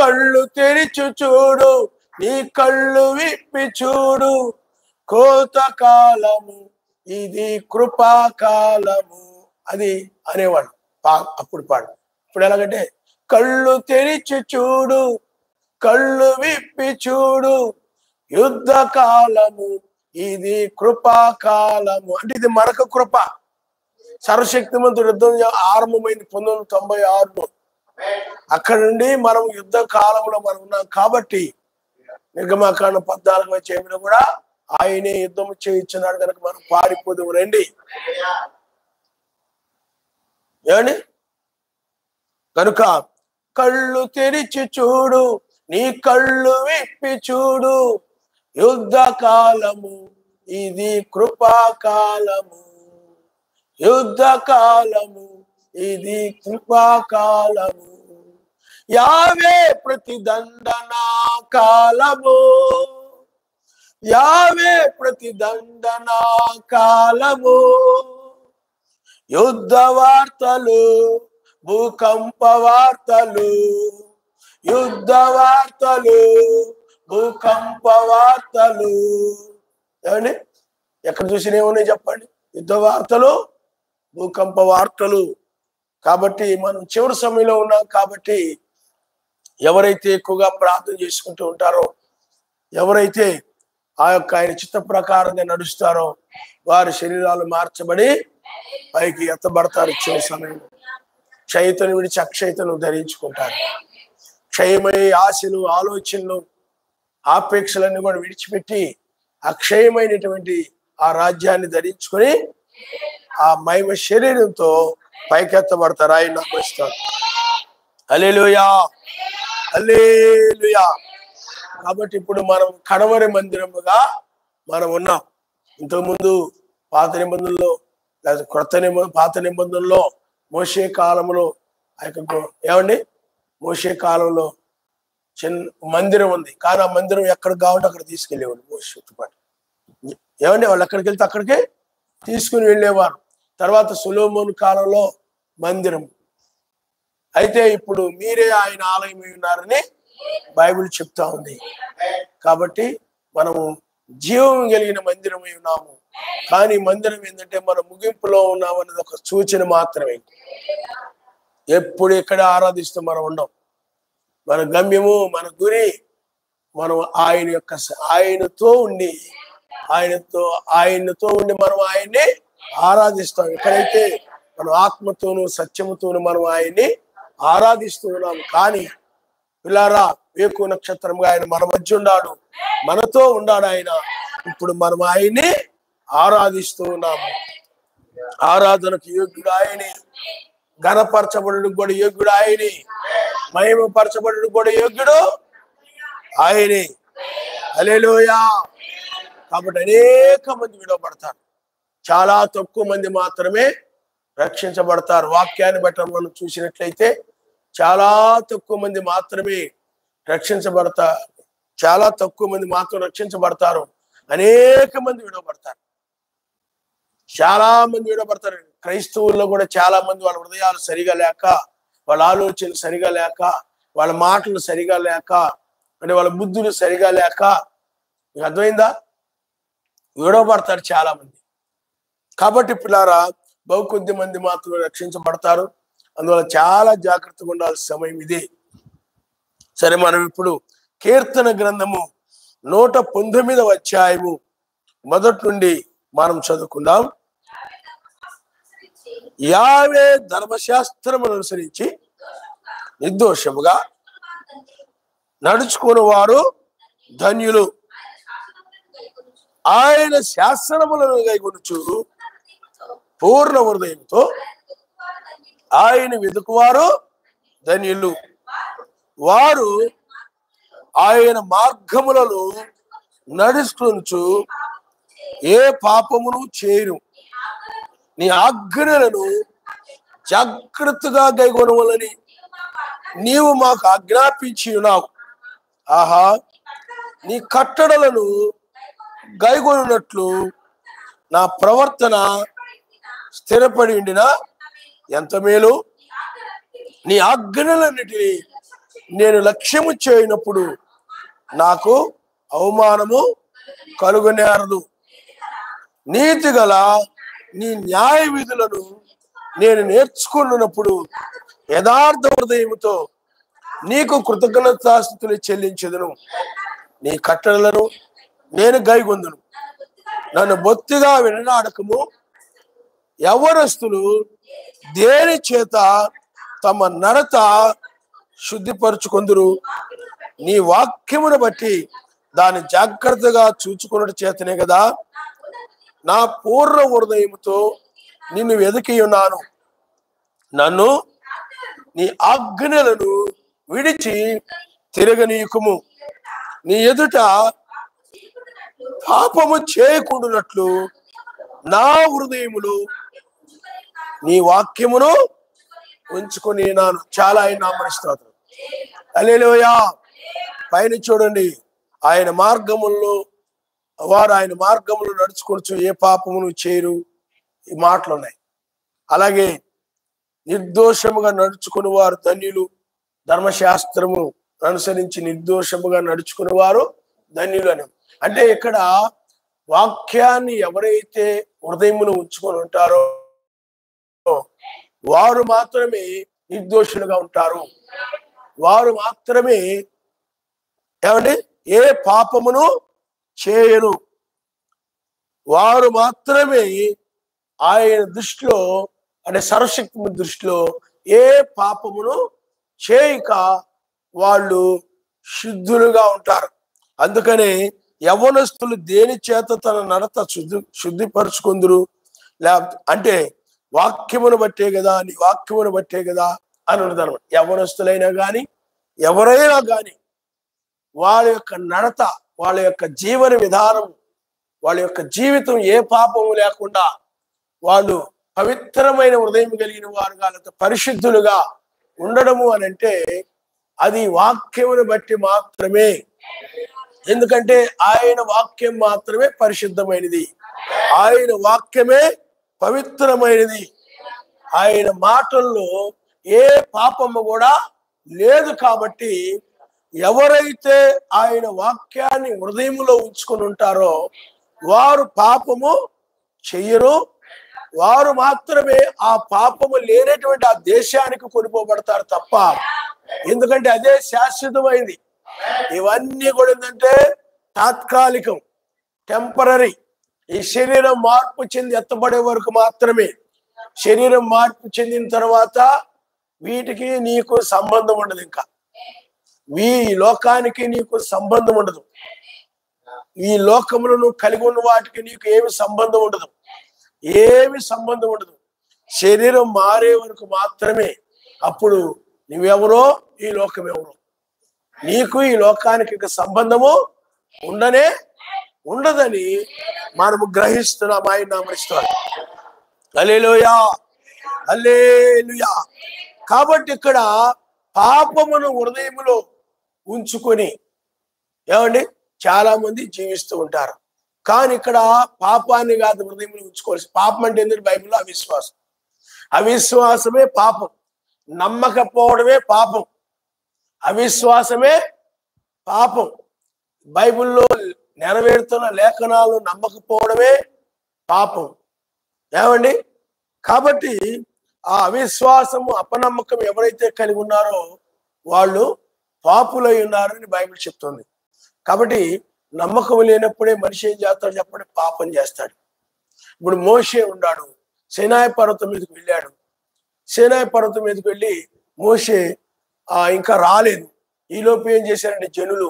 కళ్ళు తెరిచి చూడు, నీ కళ్ళు విప్పి చూడు, కోతకాలము ఇది కృపాకాలము అది అనేవాడు. అప్పుడు పాడు. ఇప్పుడు ఎలాగంటే కళ్ళు తెరిచి చూడు, కళ్ళు విప్పి చూడు, యుద్ధ కాలము ఇది కృపాకాలము. అంటే ఇది మరొక కృప. సర్వశక్తిమంతుడు యుద్ధం ఆరంభమైంది 1996లో. అక్కడ నుండి మనం యుద్ధ కాలంలో మనం ఉన్నాం కాబట్టి నిర్గమకాండ 14వ అధ్యాయంలో కూడా ఆయనే యుద్ధం చేయించున్నాడు కనుక మనం పారిపోదు రండి. ఏమండి? కనుక కళ్ళు తెరిచి చూడు, నీ కళ్ళు విప్పి చూడు, యుద్ధ కాలము ఇది కృపాకాలము, యుద్ధ కాలము ఇది కృపాకాలము, యావే ప్రతిదండనా కాలము, యావే ప్రతిదండనా కాలము, యుద్ధ వార్తలు భూకంప వార్తలు, యుద్ధ వార్తలు భూకంప వార్తలు. ఏమండి? ఎక్కడ చూసినా ఏమున్నాయి చెప్పండి? యుద్ధ వార్తలు భూకంప వార్తలు. కాబట్టి మనం చివరి సమయంలో ఉన్నాం కాబట్టి ఎవరైతే ఎక్కువగా ప్రార్థన చేసుకుంటూ ఉంటారో, ఎవరైతే ఆ యొక్క ఆయన చిత్త ప్రకారంగా నడుస్తారో వారి శరీరాలు మార్చబడి పైకి ఎత్తబడతారు. చివరి సమయంలో క్షయతను విడిచి అక్షయతను ధరించుకుంటారు. క్షయమయ్యే ఆశలు, ఆలోచనలు, ఆపేక్షలన్నీ కూడా విడిచిపెట్టి అక్షయమైనటువంటి ఆ రాజ్యాన్ని ధరించుకొని ఆ మహిమ శరీరంతో పైకెత్తబడతారు. ఆయన నమస్తారు. హల్లెలూయా, హల్లెలూయా. కాబట్టి ఇప్పుడు మనం కడవరి మందిరముగా మనం ఉన్నాం. ఇంతకుముందు పాత నిబంధనలో లేదా పాత నిబంధనలో మోషే కాలంలో ఏమండి మోషే కాలంలో చిన్న మందిరం ఉంది. కానీ ఆ మందిరం ఎక్కడ కావాలంటే అక్కడ తీసుకెళ్ళేవాడు మోషేతో పాటు. ఏమండి వాళ్ళు ఎక్కడికి వెళ్తే అక్కడికే తీసుకుని వెళ్ళేవారు. తర్వాత సొలొమోను కాలంలో మందిరం. అయితే ఇప్పుడు మీరే ఆయన ఆలయం ఉన్నారని బైబిల్ చెప్తా ఉంది. కాబట్టి మనము జీవం కలిగిన మందిరమై ఉన్నాము. కానీ మందిరం ఏంటంటే మనం ముగింపులో ఉన్నాం అనేది ఒక సూచన మాత్రమే. ఎప్పుడు ఎక్కడ ఆరాధిస్తూ మనం ఉండం. మన గమ్యము, మన గురి మనం ఆయనతో ఉండి మనం ఆయన్ని ఆరాధిస్తాం. ఎక్కడైతే మనం ఆత్మతోను సత్యముతోను మనం ఆయన్ని ఆరాధిస్తూ ఉన్నాము. కానీ పిల్లారా, వేకు నక్షత్రంగా ఆయన మన మధ్య ఉన్నాడు, మనతో ఉన్నాడు ఆయన. ఇప్పుడు మనం ఆయన్ని ఆరాధిస్తూ ఉన్నాము. ఆరాధనకు యోగ్యుడు ఆయనే, ఘనపరచబడుడు కూడా యోగ్యుడు ఆయనే, మహిమపరచబడుడు కూడా యోగ్యుడు ఆయనే. హల్లెలూయా. కాబట్టి అనేక మంది విడవబడతారు, చాలా తక్కువ మంది మాత్రమే రక్షించబడతారు. వాక్యాన్ని బట్టి మనం చూసినట్లయితే చాలా తక్కువ మంది మాత్రమే రక్షించబడతారు. చాలా తక్కువ మంది మాత్రం రక్షించబడతారు. అనేక మంది విడవబడతారు. చాలా మంది విడవబడతారు. క్రైస్తవుల్లో కూడా చాలా మంది వాళ్ళ హృదయాలు సరిగా లేక, వాళ్ళ ఆలోచనలు సరిగా లేక, వాళ్ళ మాటలు సరిగా లేక, అంటే వాళ్ళ బుద్ధులు సరిగా లేక, మీకు అర్థమైందా? విడవబడతారు చాలా మంది. కాబట్టి పిల్లారా, బహు కొద్ది మంది మాత్రం రక్షించబడతారు. అందువల్ల చాలా జాగ్రత్తగా ఉండాల్సిన సమయం ఇదే. సరే, మనం ఇప్పుడు కీర్తన గ్రంథము 119వ అధ్యాయము మొదటి నుండి మనం చదువుకుందాం. యావే ధర్మశాస్త్రమును అనుసరించి నిర్దోషముగా నడుచుకుని వారు ధన్యులు. ఆయన శాసనములను గైకొనుచు పూర్ణ హృదయంతో ఆయన వెతుకువారు ధన్యులు. వారు ఆయన మార్గములలో నడుచుకొనుచు ఏ పాపమును చేయరు. నీ ఆజ్ఞలను జాగ్రత్తగా గైకొనవలని నీవు మాకు ఆజ్ఞాపించి ఉన్నావు. ఆహా, నీ కట్టడలను గైకొనున్నట్లు నా ప్రవర్తన స్థిరపడి ఉండినా ఎంత మేలు. నీ ఆజ్ఞలన్నిటినీ నేను లక్ష్యము చేయనప్పుడు నాకు అవమానము కలుగనేరదు. నీతి గల నీ న్యాయ విధులను నేను నేర్చుకున్నప్పుడు యథార్థ హృదయముతో నీకు కృతజ్ఞతాస్తుతులు చెల్లించెదను. నీ కట్టడలను నేను గైగొందును. నన్ను బొత్తిగా విననాడకము. యవ్వనస్తులు దేని చేత తమ నడత శుద్ధిపరుచుకొందురు? నీ వాక్యమును బట్టి దాన్ని జాగ్రత్తగా చూచుకున్నట్టు చేతనే కదా నా పూర్ణ హృదయముతో నిన్ను వెతికి ఉన్నాను. నన్ను నీ ఆజ్ఞలను విడిచి తిరగనీయకుము. నీ ఎదుట పాపము చేయకుండానట్లు నా హృదయములు నీ వాక్యమును ఉంచుకొని నాను. చాలా ఆయన నామస్తోత్రం. హల్లెలూయా. పైన చూడండి, ఆయన మార్గముల్లో వారు ఆయన మార్గములు నడుచుకోవచ్చు, ఏ పాపమును చేయరు. ఈ మాటలు ఉన్నాయి. అలాగే నిర్దోషముగా నడుచుకుని వారు ధన్యులు. ధర్మశాస్త్రము అనుసరించి నిర్దోషముగా నడుచుకుని వారు ధన్యులు అని. అంటే ఇక్కడ వాక్యాన్ని ఎవరైతే హృదయమును ఉంచుకొని ఉంటారో వారు మాత్రమే నిర్దోషులుగా ఉంటారు. వారు మాత్రమే ఏమండి ఏ పాపమును చేయరు. వారు మాత్రమే ఆయన దృష్టిలో, అంటే సర్వశక్తి దృష్టిలో ఏ పాపమును చేయక వాళ్ళు శుద్ధులుగా ఉంటారు. అందుకనే యవ్వనస్తులు దేని చేత తన నడత శుద్ధిపరుచుకుందరు? అంటే వాక్యమును బట్టే కదా, నీ వాక్యమును బట్టే కదా అని ఉండదు. యవ్వనస్తులైనా కానీ ఎవరైనా కానీ వాళ్ళ యొక్క నడత, వాళ్ళ యొక్క జీవన విధానం, వాళ్ళ యొక్క జీవితం ఏ పాపము లేకుండా వాళ్ళు పవిత్రమైన హృదయం కలిగిన వారుగా, పరిశుద్ధులుగా ఉండడము అని అంటే అది వాక్యమును బట్టి మాత్రమే. ఎందుకంటే ఆయన వాక్యం మాత్రమే పరిశుద్ధమైనది. ఆయన వాక్యమే పవిత్రమైనది. ఆయన మాటల్లో ఏ పాపము కూడా లేదు. కాబట్టి ఎవరైతే ఆయన వాక్యాన్ని హృదయంలో ఉంచుకొని ఉంటారో వారు పాపము చెయ్యరు. వారు మాత్రమే ఆ పాపము లేనటువంటి ఆ దేశానికి కొనిపోబడతారు తప్ప. ఎందుకంటే అదే శాశ్వతమైంది. ఇవన్నీ కూడా ఏంటంటే తాత్కాలికం, టెంపరరీ. ఈ శరీరం మార్పు చెంది ఎత్తబడే వరకు మాత్రమే. శరీరం మార్పు చెందిన తర్వాత వీటికి నీకు సంబంధం ఉండదు. ఇంకా ఈ లోకానికి నీకు సంబంధం ఉండదు. ఈ లోకమును నువ్వు కలిగి ఉన్న వాటికి నీకు ఏమి సంబంధం ఉండదు. ఏమి సంబంధం ఉండదు. శరీరం మారే వరకు మాత్రమే. అప్పుడు నువ్వెవరో, ఈ లోకం ఎవరో. నీకు ఈ లోకానికి సంబంధము ఉండదని మనము గ్రహిస్తున్నాం. ఆయన నామస్తున్నారు. హల్లెలూయా, హల్లెలూయా. కాబట్టి ఇక్కడ పాపమును హృదయములో ఉంచుకొని ఏమండి చాలా మంది జీవిస్తూ ఉంటారు. కానీ ఇక్కడ పాపాన్ని కాదు హృదయంలో ఉంచుకోవాల్సి. పాపం అంటే ఏంటంటే బైబిల్లో అవిశ్వాసం. అవిశ్వాసమే పాపం. నమ్మకపోవడమే పాపం. అవిశ్వాసమే పాపం. బైబిల్లో నెరవేరుతున్న లేఖనాలు నమ్మకపోవడమే పాపం. ఏమండి? కాబట్టి ఆ అవిశ్వాసము, అపనమ్మకం ఎవరైతే కలిగి ఉన్నారో వాళ్ళు పాపులై ఉన్నారని బైబిల్ చెప్తుంది. కాబట్టి నమ్మకం లేనప్పుడే మనిషి ఏం చేస్తాడు చెప్పండి? పాపం చేస్తాడు. ఇప్పుడు మోషే ఉన్నాడు, సీనాయి పర్వతం మీదకి వెళ్ళాడు. సీనాయి పర్వతం మీదకి వెళ్ళి మోషే ఇంకా రాలేదు. ఈలోపు ఏం చేశారంటే జనులు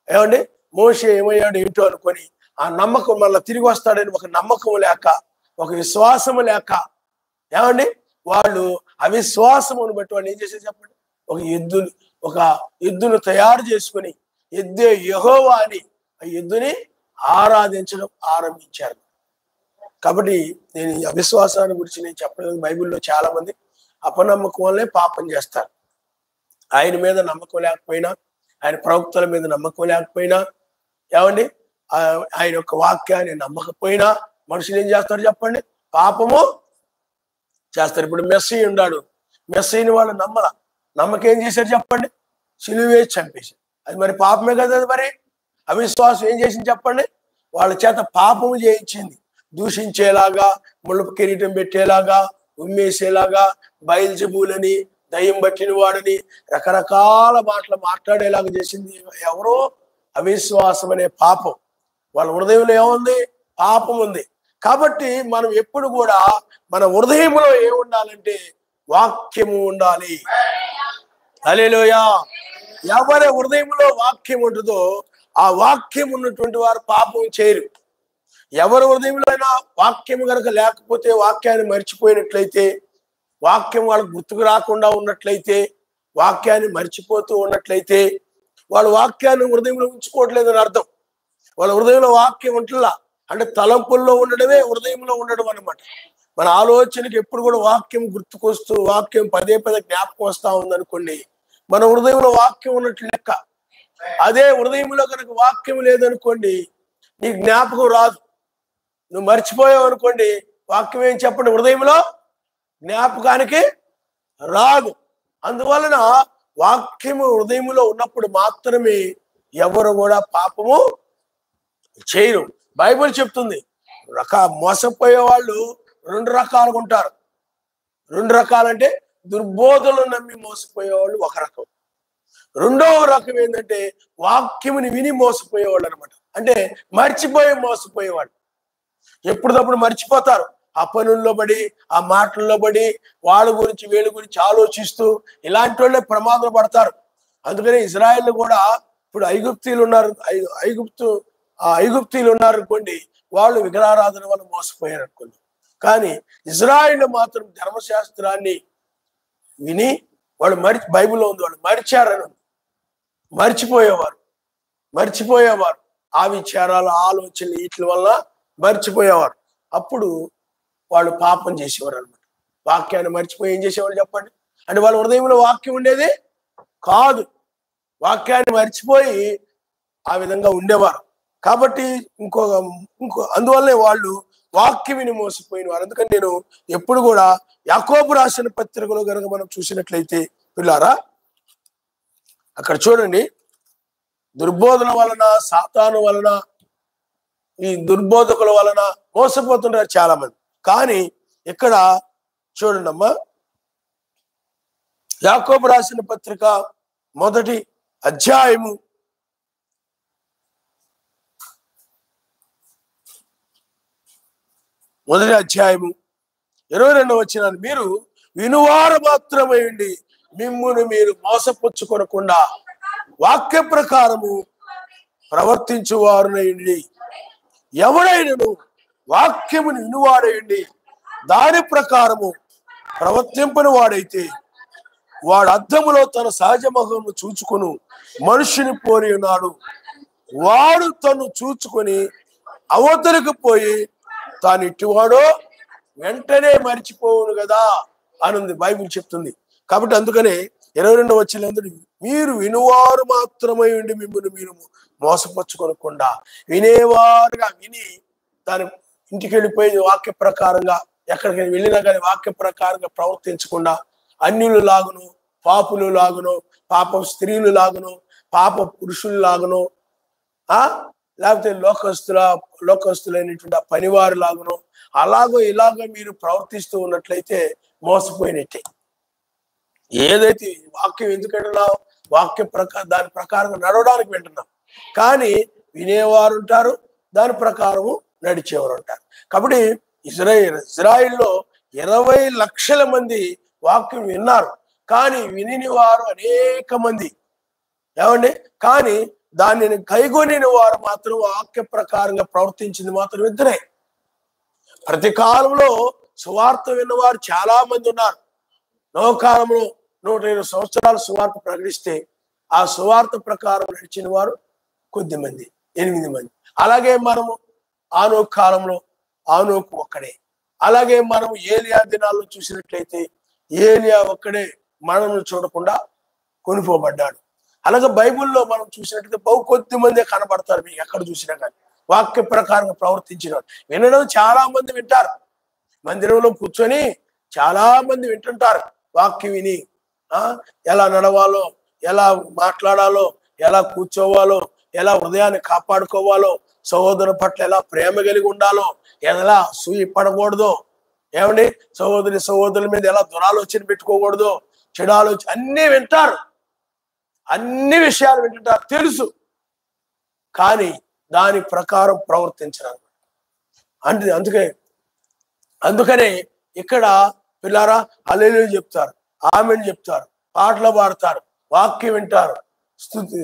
ఏమండి మోషే ఏమయ్యాడు ఏంటో అనుకొని ఆ నమ్మకం మళ్ళీ తిరిగి వస్తాడని ఒక నమ్మకం లేక, ఒక విశ్వాసము లేక ఏమండి వాళ్ళు అవిశ్వాసమును బట్టి వాళ్ళు ఏం చేశారు చెప్పండి? ఒక ఎద్దును తయారు చేసుకుని ఎద్దే యెహోవా అని ఆ ఎద్దుని ఆరాధించడం ఆరంభించారు. కాబట్టి నేను ఈ అవిశ్వాసాన్ని గురించి నేను చెప్పలేదు. బైబిల్లో చాలా మంది అపనమ్మకం వల్లే పాపం చేస్తారు. ఆయన మీద నమ్మకం లేకపోయినా, ఆయన ప్రవక్తల మీద నమ్మకం లేకపోయినా, ఏమండి ఆయన యొక్క వాక్యాన్ని నమ్మకపోయినా మనుషులు ఏం చేస్తారు చెప్పండి? పాపము చేస్తారు. ఇప్పుడు మెస్సీ ఉన్నాడు, మెస్సీని వాళ్ళు నమ్మకేం చేశారు చెప్పండి? సిలువ వేసి చంపేశాడు. అది మరి పాపమే కదా. అది మరి అవిశ్వాసం ఏం చేసింది చెప్పండి? వాళ్ళ చేత పాపము చేయించింది. దూషించేలాగా, ముళ్ళ కిరీటం పెట్టేలాగా, ఉమ్మేసేలాగా, బయల్జెబూలని, దయ్యం పట్టిన వాడని రకరకాల మాటలు మాట్లాడేలాగా చేసింది ఎవరో? అవిశ్వాసం అనే పాపం. వాళ్ళ హృదయంలో ఏముంది? పాపం ఉంది. కాబట్టి మనం ఎప్పుడు కూడా మన హృదయంలో ఏముండాలంటే వాక్యము ఉండాలి. హల్లెలూయా. ఎవరి హృదయంలో వాక్యం ఉంటుందో ఆ వాక్యం ఉన్నటువంటి వారు పాపం చేయరు. ఎవరి హృదయంలో అయినా వాక్యం కనుక లేకపోతే, వాక్యాన్ని మర్చిపోయినట్లయితే, వాక్యం వాళ్ళకు గుర్తుకు రాకుండా ఉన్నట్లయితే, వాక్యాన్ని మర్చిపోతూ ఉన్నట్లయితే, వాళ్ళు వాక్యాన్ని హృదయంలో ఉంచుకోవట్లేదని అర్థం. వాళ్ళ హృదయంలో వాక్యం ఉంటుందా అంటే తలంపుల్లో ఉండడమే హృదయంలో ఉండడం అన్నమాట. మన ఆలోచనకి ఎప్పుడు కూడా వాక్యం గుర్తుకొస్తూ, వాక్యం పదే పదే జ్ఞాపకం వస్తా ఉందనుకోండి, మన హృదయంలో వాక్యం ఉన్నట్లు లెక్క. అదే హృదయంలో కనుక వాక్యం లేదనుకోండి, నీ జ్ఞాపకం రాదు. నువ్వు మర్చిపోయావు అనుకోండి, వాక్యం ఏం చెప్పండి, హృదయంలో జ్ఞాపకానికి రాదు. అందువలన వాక్యము హృదయంలో ఉన్నప్పుడు మాత్రమే ఎవరు కూడా పాపము చేయరు. బైబిల్ చెప్తుంది, మోసపోయే వాళ్ళు 2 రకాలుగా ఉంటారు. 2 రకాలంటే దుర్బోధనలు నమ్మి మోసపోయేవాళ్ళు ఒక రకం. రెండవ రకం ఏంటంటే వాక్యముని విని మోసపోయేవాళ్ళు అనమాట. అంటే మోసపోయేవాళ్ళు. ఎప్పుడప్పుడు మర్చిపోతారు. ఆ పనుల్లో పడి, ఆ మాటల్లో పడి, వాళ్ళ గురించి వీళ్ళ గురించి ఆలోచిస్తూ ఇలాంటి వాళ్ళే ప్రమాదం పడతారు. అందుకని ఇజ్రాయెల్ కూడా ఇప్పుడు ఐగుప్తీయులు ఉన్నారు అనుకోండి, వాళ్ళు విగ్రహారాధన వల్ల మోసపోయారు అనుకోండి. కానీ ఇజ్రాయెల్ మాత్రం ధర్మశాస్త్రాన్ని విని వాళ్ళు బైబిల్లో ఉంది, వాళ్ళు మరిచారని మర్చిపోయేవారు. ఆ విచారాల ఆలోచనలు వీటి వల్ల మర్చిపోయేవారు. అప్పుడు వాళ్ళు పాపం చేసేవారు అనమాట. వాక్యాన్ని మర్చిపోయి ఏం చేసేవాళ్ళు చెప్పండి? అంటే వాళ్ళ హృదయంలో వాక్యం ఉండేది కాదు. వాక్యాన్ని మర్చిపోయి ఆ విధంగా ఉండేవారు. కాబట్టి ఇంకో అందువల్లే వాళ్ళు వాక్యం విని మోసపోయిన వారు. అందుకని నేను ఎప్పుడు కూడా యాకోబు రాసిన పత్రికలో కనుక మనం చూసినట్లయితే పిల్లారా, అక్కడ చూడండి, దుర్బోధన వలన, సాతాను వలన, ఈ దుర్బోధకుల వలన మోసపోతుంటారు చాలా మంది. కానీ ఇక్కడ చూడండి అమ్మా, యాకోబు రాసిన పత్రిక 1వ అధ్యాయము 22వ వచనాన్ని, మీరు వినువారు మాత్రమే ఉండి మిమ్మును మీరు మోసపుచ్చుకొనకుండా వాక్య ప్రకారము ప్రవర్తించువారునయండి. ఎవడైనను వాక్యమును వినువాడయండి దాని ప్రకారము ప్రవర్తింపని వాడైతే వాడు అద్దములో తన సహజ మహము చూచుకును మనుషుని పోలి ఉన్నాడు. వాడు తను చూచుకొని అవతలకు పోయి తాను ఇటువాడో వెంటనే మర్చిపోవును కదా అనుంది బైబిల్ చెప్తుంది. కాబట్టి అందుకనే 22వ వచనంలో, మీరు వినువారు మాత్రమే ఉండి మిమ్మల్ని మీరు మోసపరుచుకొనకుండా, వినేవారుగా విని దాని ఇంటికి వెళ్ళిపోయి వాక్య ప్రకారంగా ఎక్కడికి వెళ్ళినా కానీ వాక్య ప్రకారంగా ప్రవర్తించకుండా అన్యులు లాగును, పాపులు లాగును, పాప స్త్రీలు లాగును, పాప పురుషులు లాగును, లేకపోతే లోకస్తులైనటువంటి పనివారు లాగును, అలాగో ఇలాగో మీరు ప్రవర్తిస్తూ ఉన్నట్లయితే మోసపోయినట్టే. ఏదైతే వాక్యం ఎందుకంటున్నావు, వాక్య దాని ప్రకారంగా నడవడానికి వింటున్నాం. కానీ వినేవారు ఉంటారు, దాని ప్రకారము నడిచేవారు ఉంటారు. కాబట్టి ఇజ్రాయిల్లో 20 లక్షల మంది వాక్యం విన్నారు, కానీ విని వారు అనేక మంది. ఏమండి? కానీ దానిని కైగొనిన వారు మాత్రం వాక్య ప్రకారంగా ప్రవర్తించింది మాత్రం 2. ప్రతి కాలంలో సువార్త విన్నవారు చాలా మంది ఉన్నారు. నవకాలంలో 120 సంవత్సరాలు సువార్త ప్రకటిస్తే ఆ సువార్త ప్రకారం నడిచిన వారు కొద్దిమంది, 8 మంది. అలాగే మనము ఆనోకు కాలంలో ఆనోకు ఒక్కడే. అలాగే మనము ఏలియా దినాల్లో చూసినట్లయితే ఏలియా ఒక్కడే మరణం చూడకుండా కొనిపోబడ్డాడు. అలాగే బైబిల్లో మనం చూసినట్లయితే కొద్ది మందే కనబడతారు మీకు ఎక్కడ చూసినా కానీ వాక్య ప్రకారంగా ప్రవర్తించిన. వినడం చాలా మంది వింటారు, మందిరంలో కూర్చొని చాలా మంది వింటుంటారు. వాక్యం విని ఎలా నడవాలో, ఎలా మాట్లాడాలో, ఎలా కూర్చోవాలో, ఎలా హృదయాన్ని కాపాడుకోవాలో, సహోదరు పట్ల ఎలా ప్రేమ కలిగి ఉండాలో, ఎలా సూయి పడకూడదో, ఏమండి సహోదరుల మీద ఎలా దురాలోచన పెట్టుకోకూడదో, చెడు ఆలోచన అన్నీ వింటారు, అన్ని విషయాలు వింటుంటారు, తెలుసు. కానీ దాని ప్రకారం ప్రవర్తించరు. అంటే అందుకనే ఇక్కడ పిల్లారా హల్లెలూయా చెప్తారు, ఆమేన్ చెప్తారు, పాటలు పాడతారు, వాక్యం వింటారు,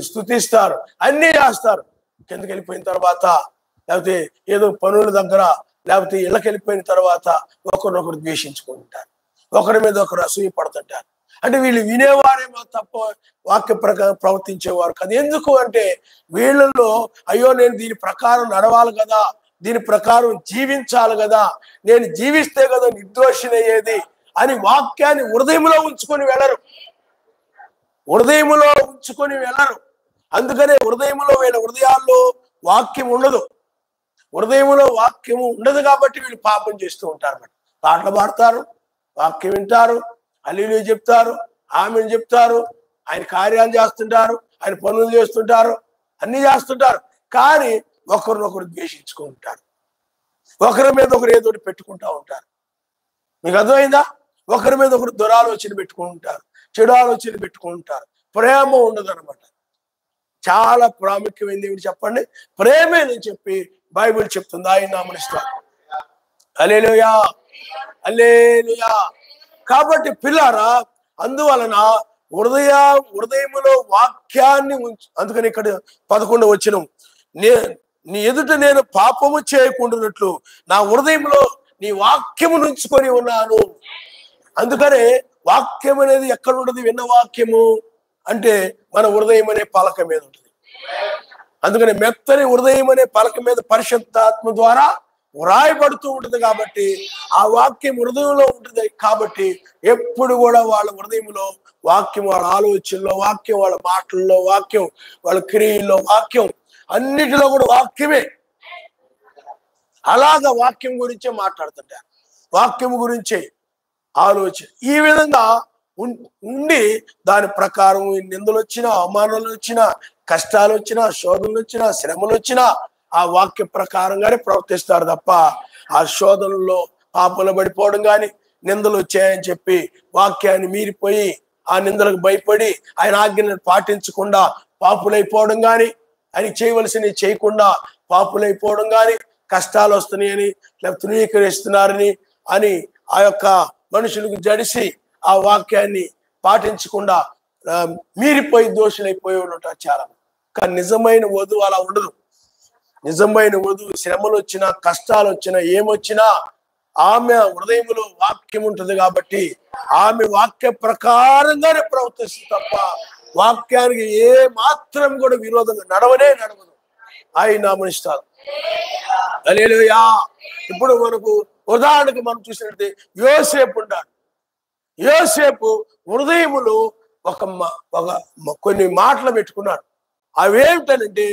స్తుతిస్తారు, అన్నీ చేస్తారు. కిందకి వెళ్ళిపోయిన తర్వాత, లేకపోతే ఏదో పనుల దగ్గర, లేకపోతే ఇళ్ళకి వెళ్ళిపోయిన తర్వాత ఒకరినొకరు ద్వేషించుకుంటారు, ఒకరి మీద ఒకరు అసూయ పడుతుంటారు. అంటే వీళ్ళు వినేవారేమో తప్ప వాక్య ప్రకారం ప్రవర్తించేవారు కదా. ఎందుకు అంటే వీళ్ళల్లో అయ్యో నేను దీని ప్రకారం నడవాలి కదా, దీని ప్రకారం జీవించాలి కదా, నేను జీవిస్తే కదా నిర్దోషినయ్యేది అని వాక్యాన్ని హృదయంలో ఉంచుకొని వెళ్ళరు, హృదయంలో ఉంచుకొని వెళ్ళరు. అందుకనే హృదయంలో వీళ్ళ హృదయాల్లో వాక్యం ఉండదు, హృదయంలో వాక్యము ఉండదు కాబట్టి వీళ్ళు పాపం చేస్తూ ఉంటారు. పాటలు పాడతారు, వాక్యం వింటారు, హల్లెలూయా చెప్తారు, ఆమేన్ చెప్తారు, ఆయన కార్యాలు చేస్తుంటారు, ఆయన పనులు చేస్తుంటారు, అన్ని చేస్తుంటారు. కానీ ఒకరినొకరు ద్వేషించుకుంటారు, ఒకరి మీద ఒకరు ఏదో పెట్టుకుంటా ఉంటారు. మీకు అర్థమైందా? ఒకరి మీద ఒకరు దురాలోచన పెట్టుకుంటారు, చెడు ఆలోచన పెట్టుకుంటారు, ప్రేమ ఉండదు అనమాట. చాలా ప్రాముఖ్యమైనది ఏమిటి చెప్పండి? ప్రేమేనని చెప్పి బైబిల్ చెప్తుంది. ఆయన నామనిస్తారు. హల్లెలూయా, హల్లెలూయా. కాబట్టి పిల్లారా, అందువలన హృదయములో వాక్యాన్ని ఉంచు. అందుకని ఇక్కడ 11వ వచనం, నీ ఎదుట నేను పాపము చేయకుండానట్లు నా హృదయంలో నీ వాక్యము నుంచుకొని ఉన్నాను. అందుకనే వాక్యం అనేది ఎక్కడ ఉండదు? విన్న వాక్యము అంటే మన హృదయం అనే పలక మీద ఉంటుంది. అందుకని మెత్తని హృదయం అనే పలక మీద పరిశుద్ధాత్మ ద్వారా వ్రాయబడుతూ ఉంటుంది. కాబట్టి ఆ వాక్యం హృదయంలో ఉంటుంది. కాబట్టి ఎప్పుడు కూడా వాళ్ళ హృదయంలో వాక్యం, వాళ్ళ ఆలోచనలో వాక్యం, వాళ్ళ మాటల్లో వాక్యం, వాళ్ళ క్రియల్లో వాక్యం, అన్నిటిలో కూడా వాక్యమే. అలాగా వాక్యం గురించే మాట్లాడుతుంటారు, వాక్యం గురించే ఆలోచన. ఈ విధంగా ఉండి దాని ప్రకారం నిందలు వచ్చినా, అవమానాలు వచ్చినా, కష్టాలు వచ్చినా, శోధనలు వచ్చినా, శ్రమలు వచ్చినా ఆ వాక్య ప్రకారంగానే ప్రవర్తిస్తారు తప్ప ఆ శోధనలో పాపలు పడిపోవడం కానీ, నిందలు వచ్చాయని చెప్పి వాక్యాన్ని మీరిపోయి ఆ నిందలకు భయపడి ఆయన ఆజ్ఞలను పాటించకుండా పాపులైపోవడం కానీ, ఆయన చేయవలసినవి చేయకుండా పాపులైపోవడం కానీ, కష్టాలు వస్తున్నాయని లేకపోతే తృణీకరిస్తున్నారని అని ఆ యొక్క మనుషులకు జడిసి ఆ వాక్యాన్ని పాటించకుండా మీరిపోయి దోషులైపోయి ఉంటారు చాలా. కానీ నిజమైన వధువు అలా ఉండదు. నిజమైన వధువు శ్రమలు వచ్చినా, కష్టాలు వచ్చినా, ఏమొచ్చినా ఆమె హృదయంలో వాక్యం ఉంటుంది. కాబట్టి ఆమె వాక్య ప్రకారంగానే ప్రవర్తిస్తుంది తప్ప వాక్యానికి ఏ మాత్రం కూడా విరోధంగా నడవదు. ఆయన నామనిస్తారు. హల్లెలూయా. ఇప్పుడు మనకు ఉదాహరణకు మనం చూసినట్టు యోసేపు ఉంటాడు. యోసేపు హృదయములో కొన్ని మాటలు పెట్టుకున్నాడు. అవేమిటనంటే,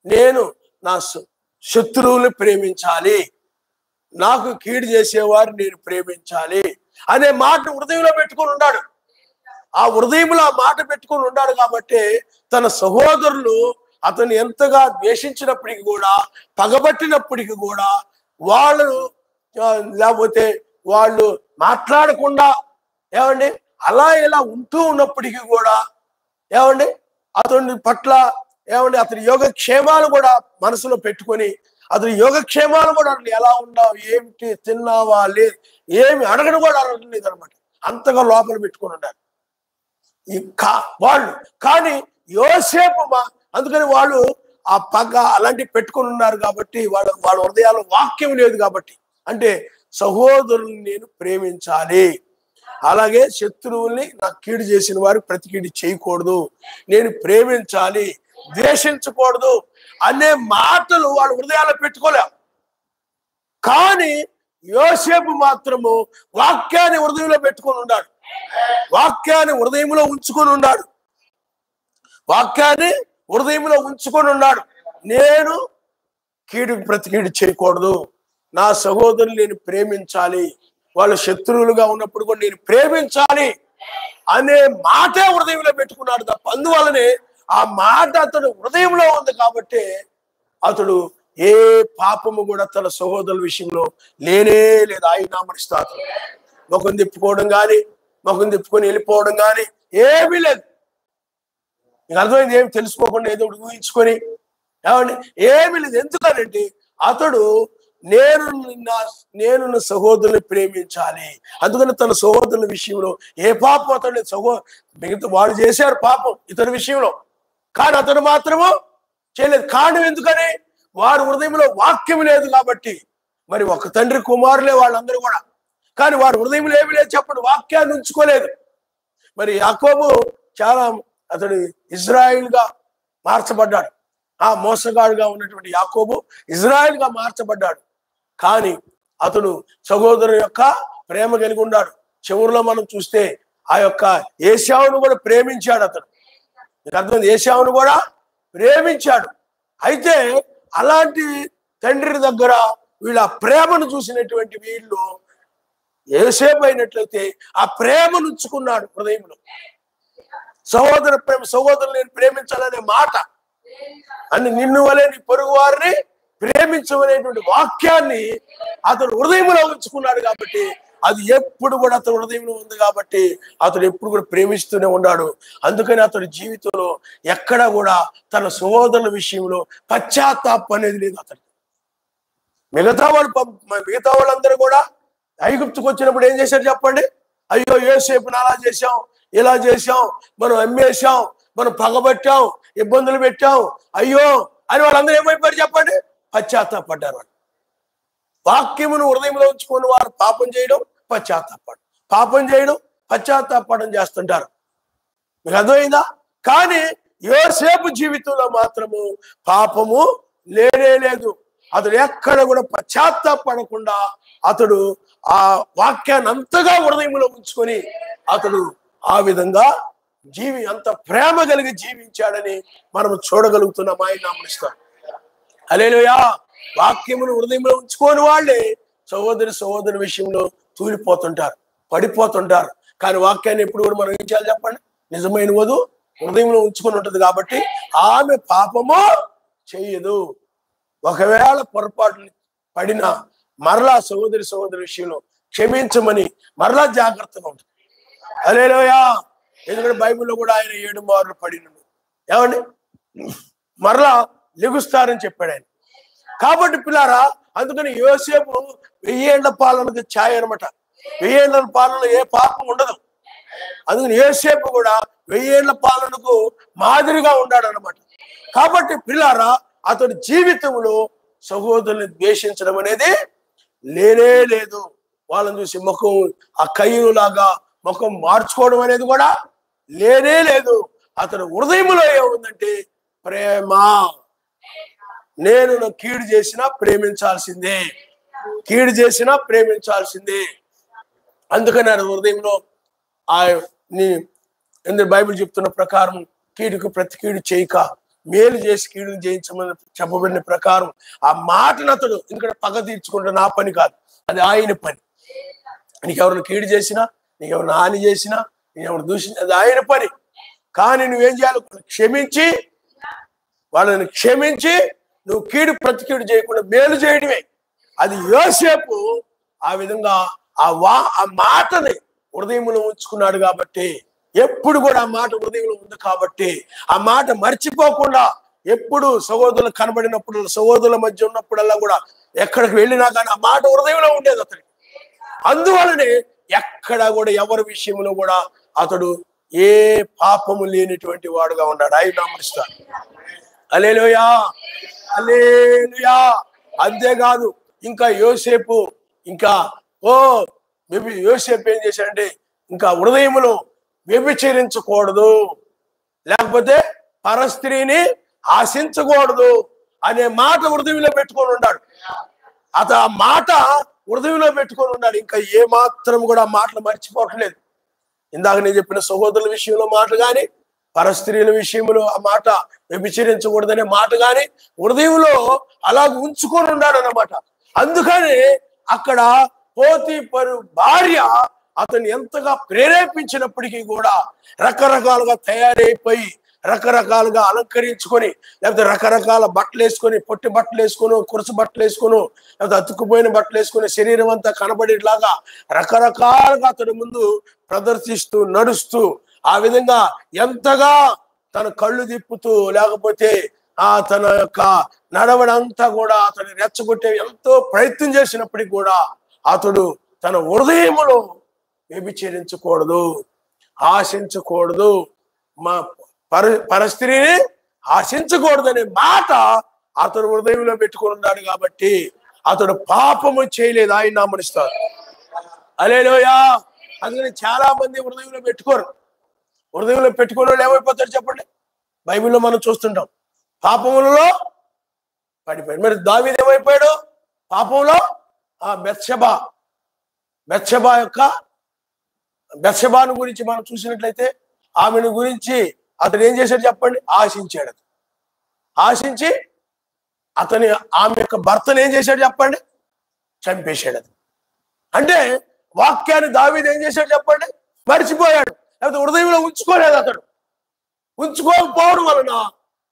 నేను నా శత్రువులు ప్రేమించాలి, నాకు కీడు చేసేవారు నేను ప్రేమించాలి అనే మాట హృదయంలో పెట్టుకొని ఉన్నాడు. ఆ హృదయంలో ఆ మాట పెట్టుకొని ఉన్నాడు కాబట్టి తన సహోదరులు అతను ఎంతగా ద్వేషించినప్పటికీ కూడా, పగబట్టినప్పటికీ కూడా, వాళ్ళు లేకపోతే వాళ్ళు మాట్లాడకుండా ఏమండి అలా ఇలా ఉంటూ ఉన్నప్పటికీ కూడా ఏమండి అతని పట్ల ఏమండి అతని యోగక్షేమాలు కూడా మనసులో పెట్టుకొని, అతని యోగక్షేమాలు కూడా ఎలా ఉన్నావు, ఏమిటి, తిన్నావా, లేదు, ఏమి అడగడం కూడా అడగలేదు అనమాట. అంతగా లోపల పెట్టుకొని ఉన్నారు వాళ్ళు. కానీ యోసేపు అందుకని వాళ్ళు ఆ పగ అలాంటివి పెట్టుకొని ఉన్నారు కాబట్టి వాళ్ళ హృదయాల్లో వాక్యం లేదు. కాబట్టి అంటే సహోదరుల్ని నేను ప్రేమించాలి, అలాగే శత్రువుల్ని నాకు కీడు చేసిన వారు ప్రతి కీడు చేయకూడదు, నేను ప్రేమించాలి, ద్వేషించకూడదు అనే మాటలు వాళ్ళ హృదయాల్లో పెట్టుకోలేం. కానీ యోసేపు మాత్రము వాక్యాన్ని హృదయంలో పెట్టుకొని ఉన్నాడు, వాక్యాన్ని హృదయంలో ఉంచుకొని ఉన్నాడు, వాక్యాన్ని హృదయంలో ఉంచుకొని ఉన్నాడు. నేను కీడుకు ప్రతి కీడు చేయకూడదు, నా సహోదరులు నేను ప్రేమించాలి, వాళ్ళు శత్రువులుగా ఉన్నప్పుడు కూడా నేను ప్రేమించాలి అనే మాటే హృదయంలో పెట్టుకున్నాడు తప్ప, అందువల్లనే ఆ మాట అతడు హృదయంలో ఉంది కాబట్టి అతడు ఏ పాపము కూడా తన సహోదరుల విషయంలో లేనే లేదు. ఆయన నామనిస్తాడు. ముఖం తిప్పుకోవడం కానీ, ముఖం తిప్పుకొని వెళ్ళిపోవడం కానీ ఏమీ లేదు. నీకు అర్థమైంది? ఏమి తెలుసుకోకుండా ఏదో ఊహించుకొని ఏమండి ఏమీ లేదు. ఎందుకనంటే అతడు నేను నా సహోదరుని ప్రేమించాలి. అందుకని తన సహోదరుల విషయంలో ఏ పాపం అతడు మిగతా వాడు చేశారు పాపం ఇతని విషయంలో, కానీ అతడు మాత్రము చేయలేదు. కారణం ఎందుకని? వారి హృదయంలో వాక్యం లేదు కాబట్టి. మరి ఒక తండ్రి కుమారులే వాళ్ళందరూ కూడా, కానీ వారి హృదయంలో ఏమి లేదు చెప్పండి, వాక్యాన్ని ఉంచుకోలేదు. మరి యాకోబు అతడు ఇజ్రాయిల్ గా మార్చబడ్డాడు. ఆ మోసగాడుగా ఉన్నటువంటి యాకోబు ఇజ్రాయిల్ గా మార్చబడ్డాడు. కానీ అతడు సహోదరు యొక్క ప్రేమ కలిగి ఉన్నాడు. చివరిలో మనం చూస్తే ఆ యొక్క ఏశావును కూడా ప్రేమించాడు అతడు. మీకు అర్థమైంది? ఏశావును కూడా ప్రేమించాడు. అయితే అలాంటి తండ్రి దగ్గర వీళ్ళ ప్రేమను చూసినటువంటి వీళ్ళు యోసేపు అయినట్లయితే ఆ ప్రేమను ఉంచుకున్నాడు హృదయంలో. సహోదర ప్రేమ, సహోదరులు నేను ప్రేమించాలనే మాట అని, నిన్ను వలె నీ పొరుగు వారిని ప్రేమించమనేటువంటి వాక్యాన్ని అతడు హృదయంలో ఉంచుకున్నాడు. కాబట్టి అది ఎప్పుడు కూడా అతడు హృదయంలో ఉంది కాబట్టి అతడు ఎప్పుడు కూడా ప్రేమిస్తూనే ఉన్నాడు. అందుకని అతడి జీవితంలో ఎక్కడ కూడా తన సహోదరుల విషయంలో పశ్చాత్తాపం అనేది లేదు అతడు. మిగతా వాళ్ళందరూ కూడా ఐగుప్తుకు వచ్చినప్పుడు ఏం చేశారు చెప్పండి? అయ్యో యోసేపుని అలా చేశాం, ఇలా చేశాం, మనం అమ్మేశాం, మనం పగబట్టాం, ఇబ్బందులు పెట్టాం, అయ్యో అని వాళ్ళందరూ ఏమైపోయారు చెప్పండి? పశ్చాత్తాపడ్డారు. వాళ్ళు వాక్యమును హృదయంలో ఉంచుకొని వారు పాపం చేయడం, పశ్చాత్తాపడం, పాపం చేయడం, పశ్చాత్తాపడం చేస్తుంటారు. మీకు అర్థమైందా? కానీ యోసేపు జీవితంలో మాత్రము పాపము లేనే లేదు. అతడు ఎక్కడ కూడా పశ్చాత్తాపడకుండా అతడు ఆ వాక్యాన్ని అంతగా హృదయంలో ఉంచుకొని అతడు ఆ విధంగా అంత ప్రేమ కలిగి జీవించాడని మనం చూడగలుగుతున్నాం. ఆయన నామమున హల్లెలూయా. వాక్యమును హృదయంలో ఉంచుకోని వాళ్ళే సహోదరి విషయంలో తూలిపోతుంటారు, పడిపోతుంటారు. కానీ వాక్యాన్ని ఎప్పుడు కూడా మనం ఏం చేయాలి చెప్పండి? నిజమైన వధువు హృదయంలో ఉంచుకొని ఉంటుంది కాబట్టి ఆమె పాపము చెయ్యదు. ఒకవేళ పొరపాట్లు పడినా మరలా సహోదరి విషయంలో క్షమించమని మరలా జాగ్రత్తగా ఉంటుంది. హల్లెలూయా. ఎందుకంటే బైబిల్లో కూడా ఆయన 7 మార్లు పడినను ఏమండి మరలా లెగుస్తారని చెప్పాడు ఆయన. కాబట్టి పిల్లారా, అందుకని యోసేపు 1000 ఏళ్ల పాలనకు ఛాయ అనమాట. 1000 ఏళ్ల పాలనలో ఏ పాపం ఉండదు. అందుకని యోసేపు కూడా 1000 ఏళ్ల పాలనకు మాదిరిగా ఉన్నాడు అనమాట. కాబట్టి పిల్లారా, అతడి జీవితంలో సహోదరుని ద్వేషించడం అనేది లేనే లేదు. వాళ్ళని చూసి ముఖం ఆ కయ్యూరు లాగా ముఖం మార్చుకోవడం అనేది కూడా లేనే లేదు. అతడు హృదయంలో ఏముందంటే ప్రేమ. నేను కీడు చేసినా ప్రేమించాల్సిందే, కీడు చేసినా ప్రేమించాల్సిందే. అందుకని ఆయన హృదయంలో బైబిల్ చెప్తున్న ప్రకారం కీడుకు ప్రతి కీడు చేయక మేలు చేసి కీడును జయించమని చెప్పబడిన ప్రకారం ఆ మాటను అతడు ఎందుకంటే పగ తీర్చుకుంటే నా పని కాదు, అది ఆయన పని. నీకెవరిని కీడు చేసినా, నీకెవరిని హాని చేసినా, నీకెవరు దూషించిన అది ఆయన పని. కానీ నువ్వేం చేయాలి? వాళ్ళని క్షమించి నువ్వు కీడు ప్రతి కీడు చేయకుండా మేలు చేయడమే. అది యోసేపు ఆ విధంగా ఆ మాటని హృదయంలో ఉంచుకున్నాడు కాబట్టి, ఎప్పుడు కూడా ఆ మాట హృదయంలో ఉంది కాబట్టి ఆ మాట మర్చిపోకుండా ఎప్పుడు సహోదరులు కనబడినప్పుడు, సహోదరుల మధ్య ఉన్నప్పుడల్లా కూడా ఎక్కడికి వెళ్ళినా కానీ ఆ మాట హృదయంలో ఉండేది అతనికి. అందువలనే ఎక్కడ కూడా ఎవరి విషయంలో కూడా అతడు ఏ పాపము లేనిటువంటి వాడుగా ఉన్నాడు. ఆయన నామమున హల్లెలూయా, హల్లెలూయా. అంతేకాదు ఇంకా యోసేపు యోసేపు ఏం చేశాడంటే ఇంకా హృదయములో వ్యభిచరించకూడదు, లేకపోతే పరస్త్రీని ఆశించకూడదు అనే మాట హృదయంలో పెట్టుకొని ఉన్నాడు. అతను ఆ మాట హృదయంలో పెట్టుకొని ఉన్నాడు. ఇంకా ఏ మాత్రం కూడా ఆ మాటలు మర్చిపోవట్లేదు. ఇందాక నేను చెప్పిన సహోదరుల విషయంలో మాట కానీ, పరస్త్రీల విషయంలో ఆ మాట వ్యభిచరించకూడదనే మాట కానీ హృదయంలో అలాగ ఉంచుకొని ఉన్నాడు అన్నమాట. అందుకని అక్కడ పోతీఫరు భార్య అతన్ని ఎంతగా ప్రేరేపించినప్పటికీ కూడా రకరకాలుగా తయారైపోయి రకరకాలుగా అలంకరించుకొని, లేకపోతే రకరకాల బట్టలు వేసుకొని, పొట్టి బట్టలు వేసుకొని, కురుసు బట్టలు వేసుకొని, లేకపోతే అతుక్కుపోయిన బట్టలు వేసుకొని, శరీరం అంతా కనబడేలాగా రకరకాలుగా అతని ముందు ప్రదర్శిస్తూ నడుస్తూ, ఆ విధంగా ఎంతగా తన కళ్ళు తిప్పుతూ, లేకపోతే తన యొక్క నడవడంతా కూడా అతను రెచ్చగొట్టే ఎంతో ప్రయత్నం చేసినప్పటికీ కూడా అతడు తన హృదయములో వ్యభిచరించకూడదు, ఆశించకూడదు, మా పరస్త్రీని ఆశించకూడదనే మాట అతడు హృదయంలో పెట్టుకుని ఉన్నాడు కాబట్టి అతడు పాపము చేయలేదు. ఆయన నామనిస్తారు. హల్లెలూయా. అందుకని చాలా మంది హృదయంలో పెట్టుకోరు. హృదయంలో పెట్టుకునే వాళ్ళు ఏమైపోతారు చెప్పండి? బైబిల్లో మనం చూస్తుంటాం, పాపములలో పడిపోయాడు. మరి దావీదు ఏమైపోయాడు? పాపంలో బెత్షెబాను గురించి మనం చూసినట్లయితే ఆమెను గురించి అతను ఏం చేశాడు చెప్పండి? ఆశించాడు. ఆశించి ఆమె యొక్క భర్తను ఏం చేశాడు చెప్పండి? చంపేశాడు. అంటే వాక్యాన్ని దావీదు ఏం చేశాడు చెప్పండి? మర్చిపోయాడు, లేకపోతే హృదయంలో ఉంచుకోలేదు. అతడు ఉంచుకోకపోవడం వలన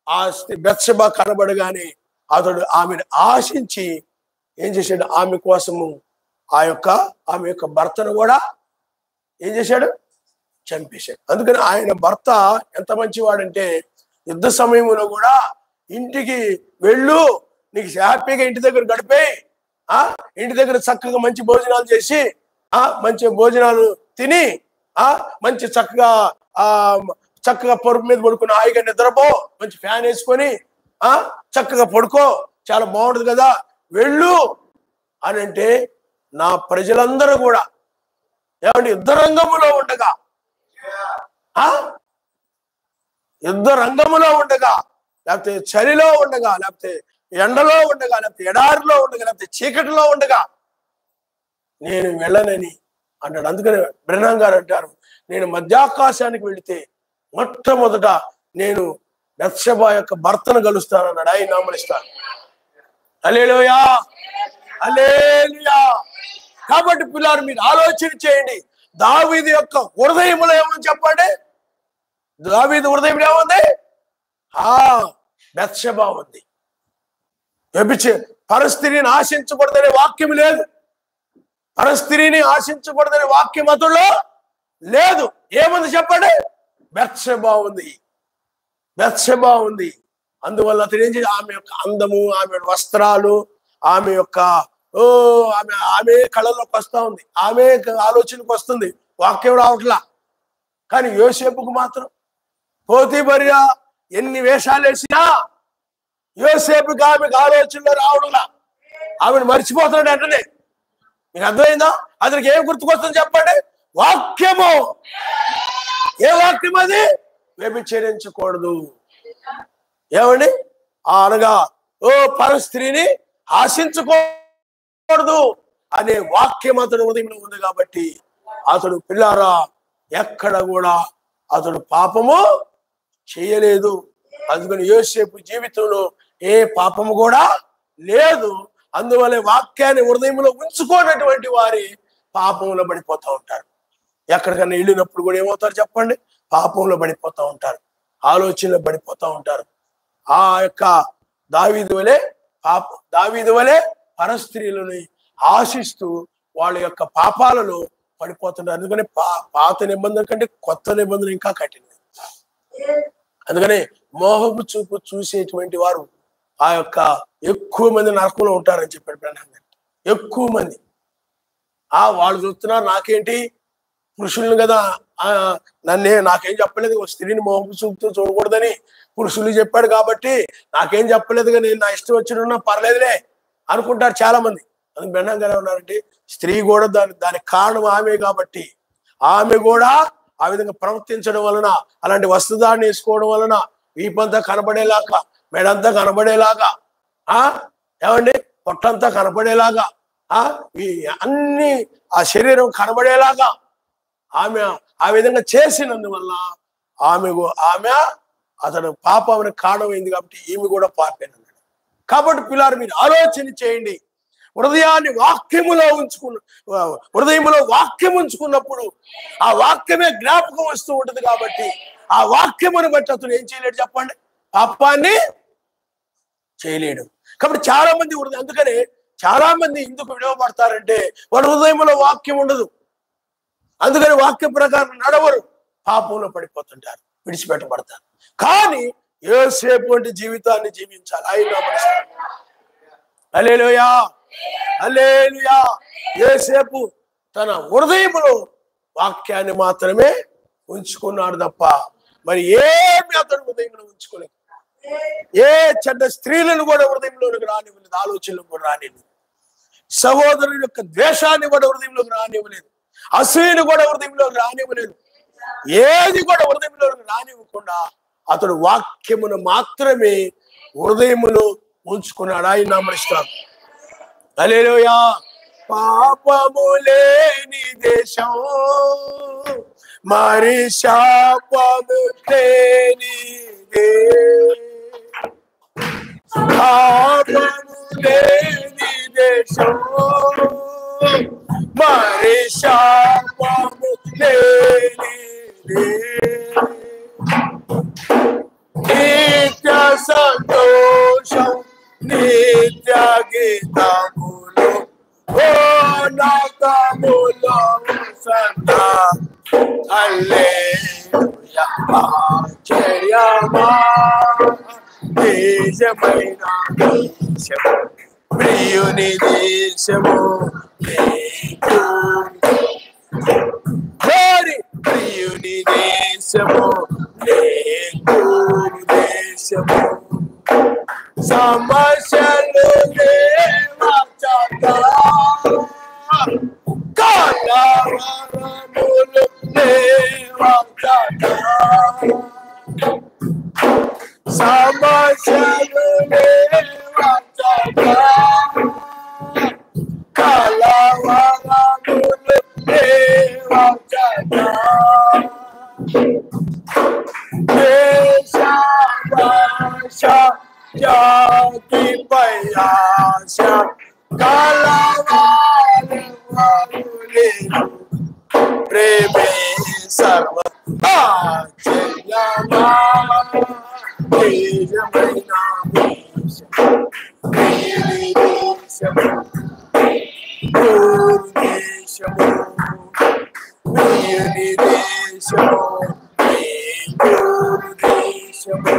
ఆ బెత్షెబా కనబడగానే అతడు ఆమెను ఆశించి ఏం చేశాడు? ఆమె కోసము ఆమె యొక్క భర్తను కూడా ఏం చేశాడు? చంపేశాడు. అందుకని ఆయన భర్త ఎంత మంచివాడంటే యుద్ధ సమయంలో కూడా ఇంటికి వెళ్ళు, నీకు హ్యాపీగా ఇంటి దగ్గర గడిపే, ఇంటి దగ్గర చక్కగా మంచి భోజనాలు చేసి మంచి భోజనాలు తిని మంచి చక్కగా పరుపు మీద పడుకుని హాయిగా నిద్రపో, మంచి ఫ్యాన్ వేసుకొని చక్కగా పడుకో, చాలా బాగుంటుంది కదా, వెళ్ళు అని అంటే నా ప్రజలందరూ కూడా ఏమంటే యుద్ధ రంగములో ఉండగా లేకపోతే చలిలో ఉండగా, లేకపోతే ఎండలో ఉండగా, లేకపోతే ఎడారిలో ఉండగా, లేకపోతే చీకటిలో ఉండగా నేను వెళ్ళనని అంటాడు. అందుకని బ్రెనాం గారు అంటారు, నేను మధ్యాకాశానికి వెళితే మొట్టమొదట నేను బెత్షెబా యొక్క భర్తను కలుస్తానన్నాడు. ఆయన నామనిస్తాను. హల్లెలూయా, హల్లెలూయా. కాబట్టి పిల్లలు మీరు ఆలోచన చేయండి, దావీదు యొక్క హృదయంలో ఏమని చెప్పండి? దావీదు హృదయంలో ఏముంది? బెత్షెబా ఉంది. పరస్త్రీని ఆశించకూడదనే వాక్యం లేదు. పరస్త్రీని ఆశించకూడదనే వాక్యం అతడిలో లేదు. ఏముంది చెప్పండి? బెత్షెబా ఉంది. అందువల్ల అతడు ఏం చేసి ఆమె యొక్క అందము, ఆమె వస్త్రాలు, ఆమె యొక్క ఆమె కళలోకి వస్తా ఉంది, ఆమె ఆలోచనకు వస్తుంది, వాక్యం రావట్లా. కానీ యోసేపుకు మాత్రం పోతీఫరు ఎన్ని వేషాలు వేసినా యోసేపుకి ఆమెకు ఆలోచనలో రావడంలా. ఆమెను మర్చిపోతున్నాడు అంటనే. మీకు అర్థమైందా? అతనికి ఏం గుర్తుకొస్తుంది చెప్పండి? వాక్యము. ఏ వాక్యం అది? వ్యభిచరించకూడదు. ఏమండి? అనగా పరస్త్రీని ఆశించకూడదు అనే వాక్యం అతడు హృదయంలో ఉంది కాబట్టి అతడు పిల్లారా ఎక్కడ కూడా అతడు పాపము చేయలేదు. అందుకని యోసేపు జీవితంలో ఏ పాపము కూడా లేదు. అందువల్ల వాక్యాన్ని హృదయంలో ఉంచుకోనటువంటి వారి పాపంలో పడిపోతూ ఉంటారు. ఎక్కడికన్నా వెళ్ళినప్పుడు కూడా ఏమవుతారు చెప్పండి? పాపంలో పడిపోతూ ఉంటారు, ఆలోచనలో పడిపోతూ ఉంటారు. ఆ యొక్క దావీదు వలె పరస్త్రీలని ఆశిస్తూ వాళ్ళ యొక్క పాపాలలో పడిపోతుంటారు. అందుకని పాత నిబంధన కంటే కొత్త నిబంధన ఇంకా కఠినం. అందుకని మోహపు చూపు చూసేటువంటి వారు ఆ యొక్క ఎక్కువ మంది నరకంలో ఉంటారని చెప్పాడు బ్రహ్మ. ఎక్కువ మంది వాళ్ళు చూస్తున్నారు, నాకేంటి పురుషుల్ని కదా, నాకేం చెప్పలేదు, స్త్రీని మోహపు చూపుతూ చూడకూడదని పురుషులు చెప్పాడు కాబట్టి నాకేం చెప్పలేదుగా, నేను నా ఇష్టం వచ్చిన పర్లేదులే అనుకుంటారు చాలా మంది. అందుకు బ్రహ్మ గారు ఉన్నారంటే స్త్రీ కూడా దానికి కారణం ఆమె కాబట్టి ఆమె కూడా ఆ విధంగా ప్రవర్తించడం వలన, అలాంటి వస్త్రధారణ వేసుకోవడం వలన వీపంతా కనబడేలాగా, మెడంతా కనబడేలాగా, ఏమండి పొట్టంతా కనబడేలాగా, అన్ని ఆ శరీరం కనబడేలాగా ఆమె ఆ విధంగా చేసినందువల్ల ఆమె అతను పాపానికి కారణమైంది కాబట్టి ఈమె కూడా పాపేనన్నాడు. కాబట్టి పిల్లలు మీరు ఆలోచన చేయండి, హృదయాన్ని వాక్యములో హృదయంలో వాక్యం ఉంచుకున్నప్పుడు ఆ వాక్యమే జ్ఞాపకం వస్తూ ఉంటుంది. కాబట్టి ఆ వాక్యమును బట్టి అతను ఏం చేయలేడు చెప్పండి? పాపాన్ని చేయలేడు. కాబట్టి చాలా మంది అందుకనే చాలా మంది ఎందుకు విడవబడతారంటే వాడు హృదయంలో వాక్యం ఉండదు, అందుకని వాక్య ప్రకారం నడవరు, పాపంలో పడిపోతుంటారు, విడిచిపెట్టబడతారు. కానీ యోసేపు వంటి జీవితాన్ని జీవించాలి. ఆయన హల్లెలూయా, హల్లెలూయా. యోసేపు తన హృదయంలో వాక్యాన్ని మాత్రమే ఉంచుకున్నాడు తప్ప మరి ఏమి అతడు హృదయంలో ఉంచుకోలేదు. ఏ చెడ్డ స్త్రీలను కూడా హృదయంలోనికి రానివ్వలేదు, ఆలోచనలు కూడా రానివ్వలేదు, సహోదరుల యొక్క ద్వేషాన్ని కూడా హృదయంలోకి రానివ్వలేదు, అసూయను కూడా హృదయంలోకి రానివ్వలేదు. ఏది కూడా హృదయంలోకి రానివ్వకుండా అతడు వాక్యమును మాత్రమే హృదయములో ఉంచుకున్నాడు. ఆయన నామమున హల్లెలూయా. పాపము లేని దేశం మరి శాపము లేనిదే, పాపము లేని దేశం మరి శాపము లేనిదే, నిత్య సంతోషం నిత్య గీతములు ఓ నాకములో సంతా హల్లెలూయా. ఆశ్చర్యమా దేశమైన దేశము ప్రియుని దేశము, ప్రియుని దేశము దేశము, సమస్యలు కలవరములు సమస్యలు కలవరములు జాతి పయాస కలవారు ప్రేమే సర్వ ఆచర్యమా దేశమైన దేశము దేశము దేశము దేశము.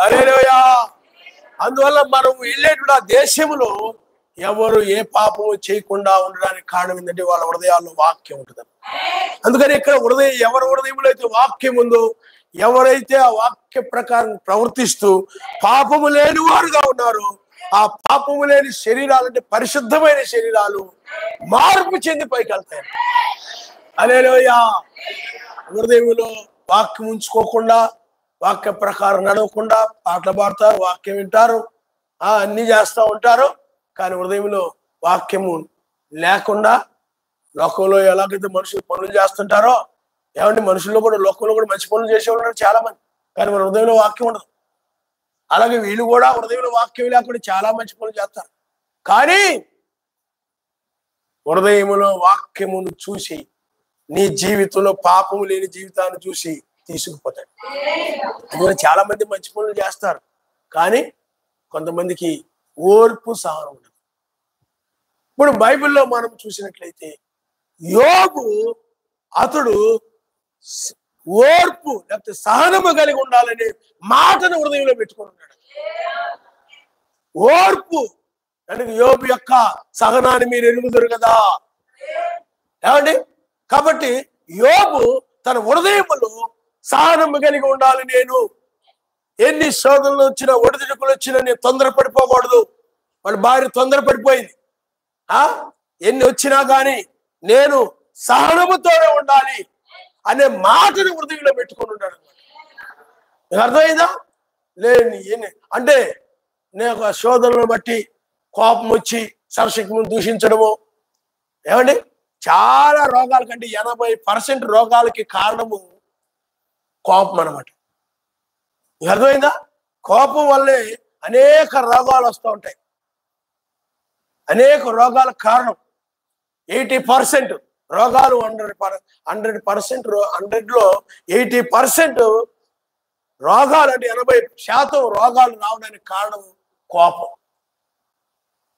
హల్లెలూయా. అందువల్ల మనం వెళ్ళేటువంటి ఆ దేశంలో ఎవరు ఏ పాపము చేయకుండా ఉండడానికి కారణం ఏంటంటే వాళ్ళ హృదయాల్లో వాక్యం ఉంటుంది. అందుకని ఇక్కడ ఎవరి హృదయంలో అయితే వాక్యం ఉందో, ఎవరైతే ఆ వాక్య ప్రకారం ప్రవర్తిస్తూ పాపము లేని వారుగా ఉన్నారో, ఆ పాపము లేని శరీరాలు అంటే పరిశుద్ధమైన శరీరాలు మార్పు చెంది పైకి వెళ్తాయి. హల్లెలూయా. హృదయంలో వాక్యం ఉంచుకోకుండా, వాక్య ప్రకారం నడవకుండా పాటలు పాడతారు, వాక్యం వింటారు, అన్ని చేస్తూ ఉంటారు. కానీ హృదయంలో వాక్యము లేకుండా లోకంలో ఎలాగైతే మనుషులు పనులు చేస్తుంటారో, ఏమంటే మనుషుల్లో కూడా లోకంలో కూడా మంచి పనులు చేసేవాళ్ళు ఉన్నారు చాలా మంది, కానీ మన హృదయంలో వాక్యం ఉండదు. అలాగే వీళ్ళు కూడా హృదయంలో వాక్యం లేకుండా చాలా మంచి పనులు చేస్తారు. కానీ హృదయములో వాక్యమును చూసి నీ జీవితంలో పాపము లేని జీవితాన్ని చూసి తీసుకుపోతాడు. అందువల్ల చాలా మంది మంచి పనులు చేస్తారు, కానీ కొంతమందికి ఓర్పు సహనం ఉండదు. ఇప్పుడు బైబిల్లో మనం చూసినట్లయితే యోబు అతడు ఓర్పు లేకపోతే సహనము కలిగి ఉండాలనే మాటను హృదయంలో పెట్టుకుని ఉన్నాడు. ఓర్పు అంటే యోబు యొక్క సహనాన్ని మీరు ఎరుగుదురు కదా, ఏమండి? కాబట్టి యోబు తన హృదయములో సహనము కలిగి ఉండాలి. నేను ఎన్ని శోధనలు వచ్చినా, ఒడిదుడుకులు వచ్చినా నేను తొందరపడిపోకూడదు. వాళ్ళ భార్య తొందరపడిపోయింది. ఎన్ని వచ్చినా కానీ నేను సహనముతోనే ఉండాలి అనే మాటను హృదయంలో పెట్టుకుని ఉన్నాడు. మీకు అర్థమైందా? లేని అంటే నేను ఆ శోధనలను బట్టి కోపం వచ్చి సరశక్తిని దూషించడము, ఏమండి చాలా రోగాల కంటే 80% రోగాలకి కారణము కోపం అన్నమాట. మీకు అర్థమైందా? కోపం వల్లే అనేక రోగాలు వస్తూ ఉంటాయి. అనేక రోగాలకు కారణం. 80% రోగాలు 100% 100లో 80% రోగాలు, అంటే 80% రోగాలు రావడానికి కారణం కోపం.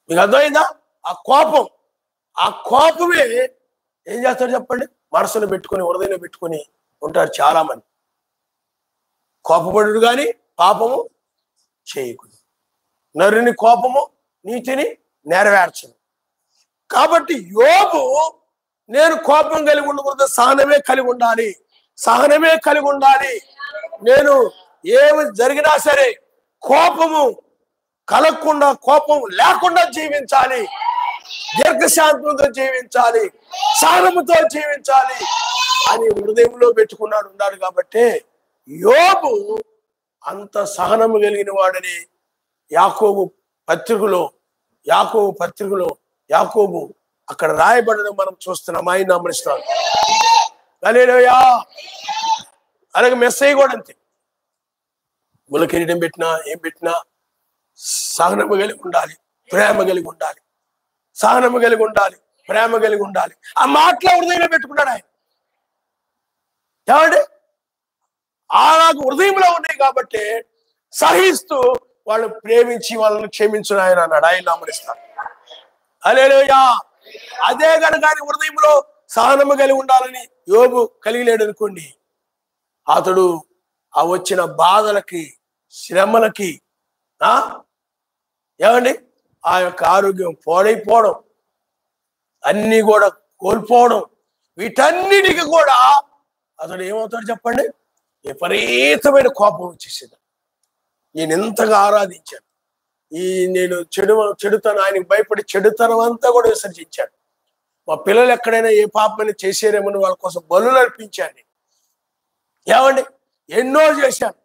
మీకు అర్థమైందా? ఆ కోపమే ఏం చేస్తాడు చెప్పండి? మనసులో పెట్టుకొని, హృదయంలో పెట్టుకొని ఉంటారు చాలా మంది. కోపపడు కానీ పాపము చేయకూడదు. నరుని కోపము నీతిని నెరవేర్చను. కాబట్టి యోబు, నేను కోపం కలిగి ఉండకూడదు, సహనమే కలిగి ఉండాలి. నేను ఏమి జరిగినా సరే కోపము కలగకుండా, కోపం లేకుండా జీవించాలి, దీర్ఘశాంతంతో జీవించాలి, సహనముతో జీవించాలి అని హృదయంలో ఉన్నాడు. కాబట్టి యోబు అంత సహనము కలిగిన వాడని యాకోబు పత్రికలో యాకోబు అక్కడ రాయబడడం మనం చూస్తున్నాం. ఆయన నమ్మనిస్తాం. హల్లెలూయా. అలాగే మెస్సయ్య కూడా అంతే. ముల కిరీటం పెట్టినా ఏం పెట్టినా సహనము కలిగి ఉండాలి, ప్రేమ కలిగి ఉండాలి, సహనము కలిగి ఉండాలి, ప్రేమ కలిగి ఉండాలి. ఆ మాటలో హృదయంలో పెట్టుకున్నాడు ఆయన. ఏమండి? అలాగ హృదయంలో ఉన్నాయి కాబట్టి సహిస్తూ వాళ్ళు ప్రేమించి వాళ్ళని క్షమించిన ఆయన అన్నాడు. ఆయన నామనిస్తాడు. హల్లెలూయా. అదే కనుక హృదయంలో సహనము కలిగి ఉండాలని యోబు కలిగి లేడు అనుకోండి, అతడు ఆ వచ్చిన బాధలకి, శ్రమలకి, ఏమండి, ఆ యొక్క ఆరోగ్యం పాడైపోవడం, అన్ని కూడా కోల్పోవడం, వీటన్నిటికి కూడా అతడు ఏమవుతాడు చెప్పండి? విపరీతమైన కోపం వచ్చేసింది. నేను ఎంతగా ఆరాధించాను, నేను చెడుతనం, ఆయనకి భయపడి చెడుతనం అంతా కూడా విసర్జించాను. మా పిల్లలు ఎక్కడైనా ఏ పాపమైనా చేసేరేమని వాళ్ళ కోసం బలులు అర్పించాను. ఏమండి, ఎన్నో చేశాను.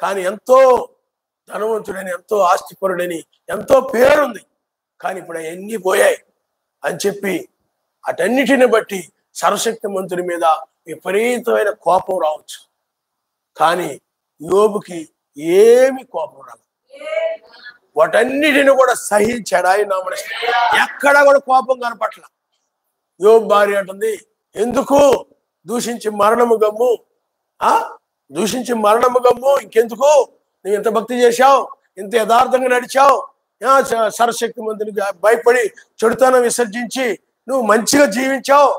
కానీ ఎంతో ధనవంతుడని, ఎంతో ఆస్తిపరుడని, ఎంతో పేరుంది. కానీ ఇప్పుడు అవన్నీ పోయాయి అని చెప్పి అటన్నిటిని బట్టి సర్వశక్తిమంతుడి మీద విపరీతమైన కోపం రావచ్చు. కానీ యోబుకి ఏమి కోపం రాదు. వాటన్నిటిని కూడా సహించాడు. ఆయన ఎక్కడా కూడా కోపం కనపట్ల. యోబు భార్య అంటుంది, ఎందుకు దూషించి మరణము గమ్ము, ఇంకెందుకు నువ్వు ఇంత భక్తి చేశావు, ఇంత యథార్థంగా నడిచావు, సర్వశక్తిమంతునికి భయపడి చెడుతనం విసర్జించి నువ్వు మంచిగా జీవించావు,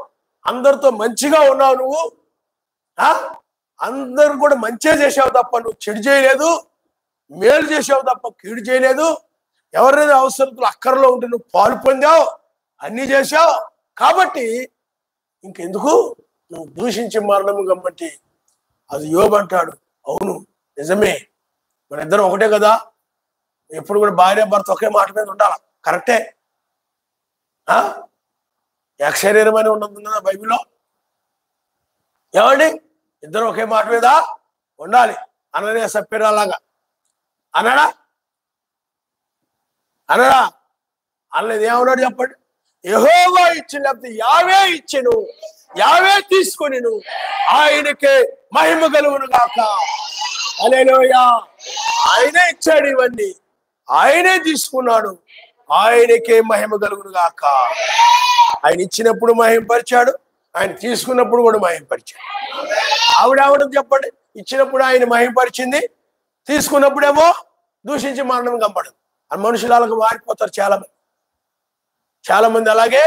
అందరితో మంచిగా ఉన్నావు, నువ్వు అందరు కూడా మంచిగా చేసావు తప్ప నువ్వు చెడు చేయలేదు, మేలు చేసావు తప్ప కీడు చేయలేదు, ఎవరైనా అవసరతులు అక్కరలో ఉంటే నువ్వు పాలు పొందావు, అన్ని చేశావు. కాబట్టి ఇంకెందుకు నువ్వు దూషించి మరణము గమ్మటి. అది యోబు అంటాడు, అవును నిజమే, మన ఇద్దరం ఒకటే కదా, ఎప్పుడు కూడా భార్య భర్త ఒకే మాట మీద ఉండాలి. కరెక్టే. శరీరం అని ఉండదు కదా బైబిల్లో. ఏమండి, ఇద్దరు ఒకే మాట మీద ఉండాలి. అననే సప్పిరాలాగా అన్నాడా? అనలేదు. ఏమన్నాడు చెప్పండి? యెహోవా ఇచ్చిన, లేకపోతే యావే ఇచ్చెను, యావే తీసుకొని ఆయనకే మహిమ కలుగును గాక. హల్లెలూయా. ఆయనే ఇచ్చాడు, ఇవన్నీ ఆయనే తీసుకున్నాడు, ఆయనకే మహిమ కలుగును గాక. ఆయన ఇచ్చినప్పుడు మహిమపరిచాడు, ఆయన తీసుకున్నప్పుడు కూడా మహిమపరిచాడు. ఆవిడ చెప్పండి, ఇచ్చినప్పుడు ఆయన మహిమపరిచింది, తీసుకున్నప్పుడేమో దూషించి మరణం గంపడు. ఆ మనుషులు అలాగ మారిపోతారు. చాలా మంది అలాగే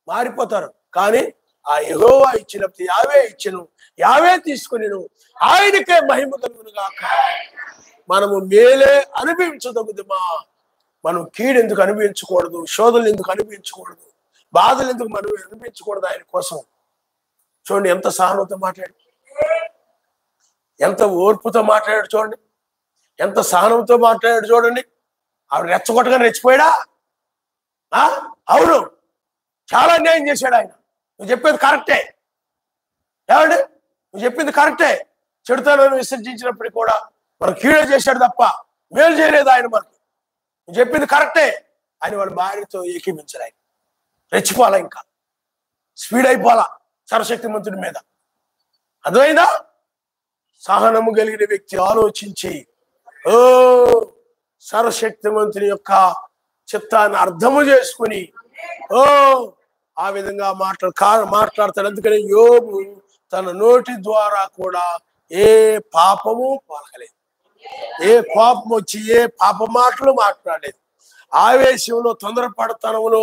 మారిపోతారు. కానీ ఆ యెహోవా ఇచ్చినప్పుడు యావే ఇచ్చెను, యావే తీసుకుని ఆయనకే మహిమ కలుగును గాక. మనము మేలే అనుభవించదగుదమా? మనం కీడు ఎందుకు అనుభవించకూడదు? శోధనలు ఎందుకు అనుభవించకూడదు? బాధలు ఎందుకు మనం అనుభవించకూడదు? ఆయన కోసం చూడండి, ఎంత సహనంతో మాట్లాడు, ఎంత ఓర్పుతో మాట్లాడాడు చూడండి, ఎంత సహనంతో మాట్లాడాడు చూడండి. ఆవిడ రెచ్చగొట్టగా రెచ్చిపోయాడా? అవును, చాలా అన్యాయం చేశాడు ఆయన. నువ్వు చెప్పేది కరెక్టే. ఏమండి, నువ్వు చెప్పింది కరెక్టే. చెడుతనాన్ని విసర్జించినప్పటికీ కూడా మనం కీడే చేశాడు తప్ప మేలు చేయలేదు ఆయన మనకి. నువ్వు చెప్పింది కరెక్టే అని వాళ్ళ భార్యతో ఏకీపించారు. ఆయన రెచ్చిపోవాలా, ఇంకా స్పీడ్ అయిపోవాలా సర్వశక్తిమంతుడి మీద. అర్థమైందా? సహనము కలిగిన వ్యక్తి ఆలోచించి, సర్వశక్తిమంతుని యొక్క చిత్తాన్ని అర్థము చేసుకుని ఓ ఆ విధంగా మాట్లాడతాడు. అందుకని యోబు తన నోటి ద్వారా కూడా ఏ పాపము పలకలేదు, ఏ కోపం వచ్చి ఏ పాప మాటలు మాట్లాడలేదు, ఆవేశంలో తొందరపడతనంలో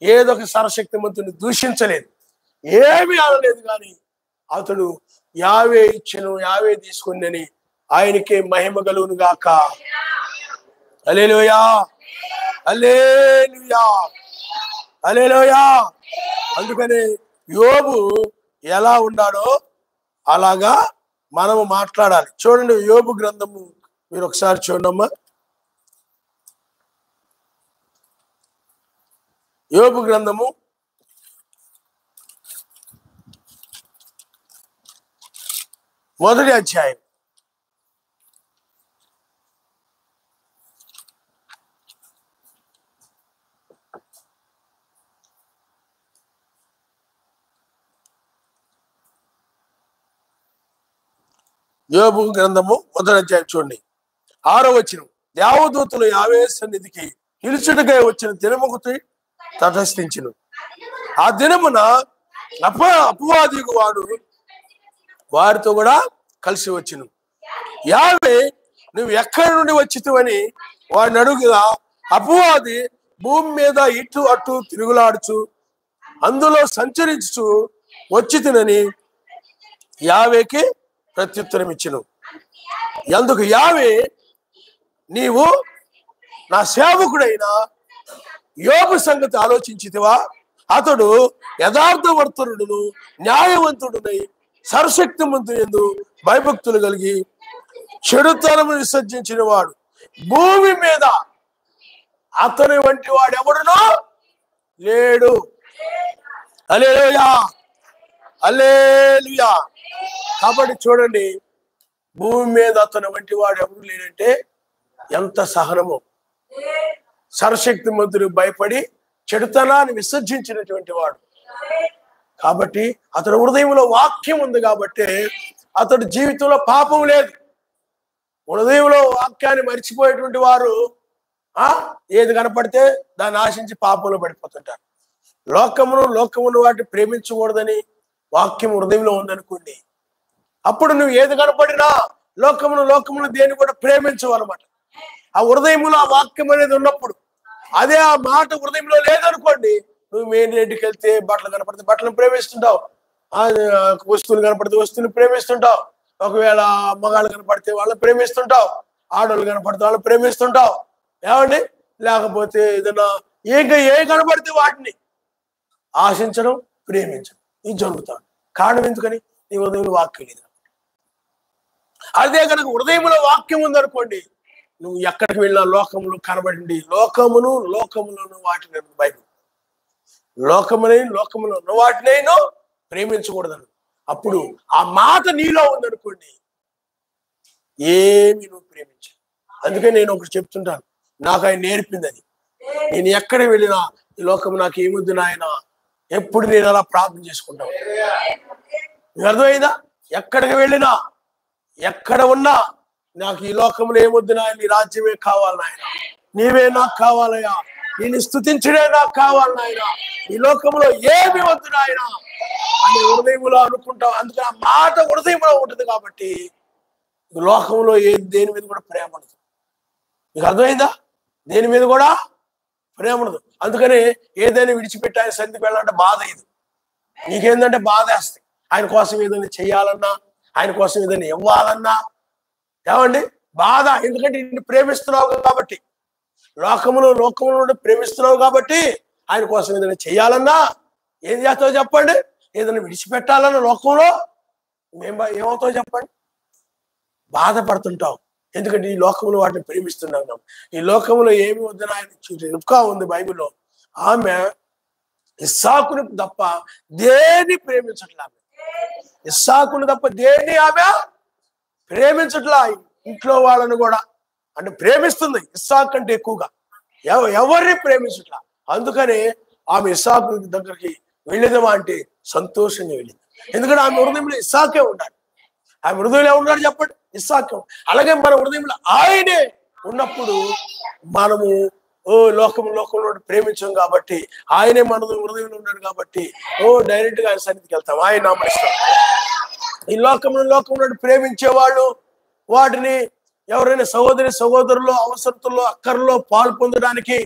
ఏదో ఒక సర్వశక్తిమంతుని దూషించలేదు, ఏమీ అనలేదు. కానీ అతడు యావే ఇచ్చెను, యావే తీసుకుందని ఆయనకే మహిమ కలుగును గాక. హల్లెలూయా, హల్లెలూయా, హల్లెలూయా. అందుకని యోబు ఎలా ఉన్నాడో అలాగా మనము మాట్లాడాలి. చూడండి యోబు గ్రంథము మీరు ఒకసారి చూడమ్మా. యోబు గ్రంథము 1వ అధ్యాయం. యోబు గ్రంథము 1వ అధ్యాయం చూడండి 6వ వచనం. దేవదూతలు యావే సన్నిధికి నిలుచుటకై వచ్చిన దినముకు తటస్థించును. ఆ దినమున అపవాదికు వాడు వారితో కూడా కలిసి వచ్చును. యావే నువ్వు ఎక్కడి నుండి వచ్చితివని వాడిని అడుగుగా అపవాది భూమి మీద ఇటు అటు తిరుగులాడుచు అందులో సంచరించు వచ్చితినని యావేకి ప్రత్యుత్తరం ఇచ్చును. అందుకు యావే, నీవు నా సేవకుడైన యోబు సంగతి ఆలోచించితివా? అతడు యథార్థవర్తనుడును న్యాయవంతుడునై సర్వశక్తిమంతుడు భయభక్తులు కలిగి చెడుతనము విసర్జించిన వాడు భూమి మీద అతని వంటి వాడు ఎవడునో లేడు. హల్లెలూయా, హల్లెలూయా. కాబట్టి చూడండి, భూమి మీద అతని వంటి వాడు ఎవరు లేడంటే ఎంత సహనమో. సర్వశక్తిమంతుడు భయపడి చెడుతనాన్ని విసర్జించినటువంటి వాడు. కాబట్టి అతడు హృదయంలో వాక్యం ఉంది కాబట్టి అతడు జీవితంలో పాపం లేదు. హృదయంలో వాక్యాన్ని మర్చిపోయేటువంటి వారు ఏది కనపడితే దాన్ని ఆశించి పాపంలో పడిపోతుంటారు. లోకమును వాటిని ప్రేమించకూడదని వాక్యం హృదయంలో ఉందనుకోండి, అప్పుడు నువ్వు ఏది కనపడినా లోకమును దేన్ని కూడా ప్రేమించవన్నమాట. ఆ హృదయంలో ఆ వాక్యం అనేది ఉన్నప్పుడు, అదే ఆ మాట హృదయంలో లేదనుకోండి, నువ్వు మెయిన్ రోడ్డుకి వెళ్తే బట్టలు కనపడితే బట్టలను ప్రేమిస్తుంటావు, వస్తువులు కనపడితే వస్తువులు ప్రేమిస్తుంటావు, ఒకవేళ మగాళ్ళు కనపడితే వాళ్ళని ప్రేమిస్తుంటావు, ఆడవాళ్ళు కనపడితే వాళ్ళని ప్రేమిస్తుంటావు. ఏమండి, లేకపోతే ఏదైనా ఏ కనపడితే వాటిని ఆశించడం, ప్రేమించడం, ఇది జరుగుతాడు. కారణం ఎందుకని? నీ హృదయంలో వాక్యం లేదు. అదే కనుక హృదయంలో వాక్యం ఉందనుకోండి, నువ్వు ఎక్కడికి వెళ్ళినా లోకములు కనబడి లోకమును వాటిని బైబిల్ లోకములో ఉన్న వాటినైనా ప్రేమించకూడదని. అప్పుడు ఆ మాట నీలో ఉందనుకోండి, ఏమి నువ్వు ప్రేమించు. అందుకే నేను ఒకటి చెప్తుంటాను, నాకు ఆయన నేర్పింది అది. నేను ఎక్కడ వెళ్ళినా ఈ లోకము నాకు ఏమొద్దు నాయన, ఎప్పుడు నేను అలా ప్రార్థన చేసుకుంటాను. నీకు అర్థమైందా? ఎక్కడికి వెళ్ళినా ఎక్కడ ఉన్నా నాకు ఈ లోకంలో ఏమొద్దు నాయన, నీ రాజ్యమే కావాలి నాయన, నీవే నాకు కావాలయ్యా, నేను స్తుతించడే నాకు కావాలి నాయన, ఈ లోకంలో ఏమి వద్దు నాయన అని హృదయంలో అనుకుంటాం. అందుకని ఆ మాట హృదయంలో ఉంటుంది కాబట్టి లోకంలో దేని మీద కూడా ప్రేమ ఉండదు. నీకు అర్థమైందా? దేని మీద కూడా ప్రేమ ఉండదు. అందుకని ఏదైనా విడిచిపెట్టి ఆయన సన్నిధికి వెళ్ళాలంటే బాధ ఇది. నీకేందంటే బాధ వేస్తాయి. ఆయన కోసం ఏదైనా చెయ్యాలన్నా, ఆయన కోసం ఏదైనా ఇవ్వాలన్నా, ఏమండి బాధ. ఎందుకంటే నిన్ను ప్రేమిస్తున్నావు కాబట్టి, లోకములో ప్రేమిస్తున్నావు కాబట్టి ఆయన కోసం ఏదైనా చెయ్యాలన్నా ఏం చేస్తావు చెప్పండి? ఏదైనా విడిచిపెట్టాలన్నా లోకంలో ఏమవుతావు చెప్పండి? బాధపడుతుంటావు. ఎందుకంటే ఈ లోకంలో వాటిని ప్రేమిస్తున్నాం. ఈ లోకంలో ఏమి వద్దని ఆయన రిబ్కా ఉంది బైబిల్లో. ఆమె ఇస్సాకును తప్ప దేన్ని ప్రేమించట్లా. ఇస్సాకును తప్ప దేన్ని ఆమె ప్రేమించట్లా. ఇంట్లో వాళ్ళను కూడా అంటే ప్రేమిస్తుంది ఇస్సాకు కంటే ఎక్కువగా, ఎవరిని ప్రేమించట్లా. అందుకని ఆమె ఇస్సాకు దగ్గరికి వెళ్ళేదమా అంటే సంతోషంగా వెళ్ళింది. ఎందుకంటే ఆమె హృదయంలో ఇస్సాకే ఉన్నాడు. ఆమె హృదయంలో ఉన్నాడు చెప్పండి, ఇస్సాకే. అలాగే మన హృదయంలో ఆయనే ఉన్నప్పుడు మనము లోకంలో ప్రేమించాం కాబట్టి, ఆయనే మన హృదయంలో ఉన్నాడు కాబట్టి డైరెక్ట్ గా ఆయన సన్నిధికి వెళ్తాం, ఆయన నామనిస్తాం. ఈ లోకంలో ప్రేమించే వాళ్ళు వాటిని ఎవరైనా సహోదరులు అవసరతల్లో అక్కర్లో పాలు పొందడానికి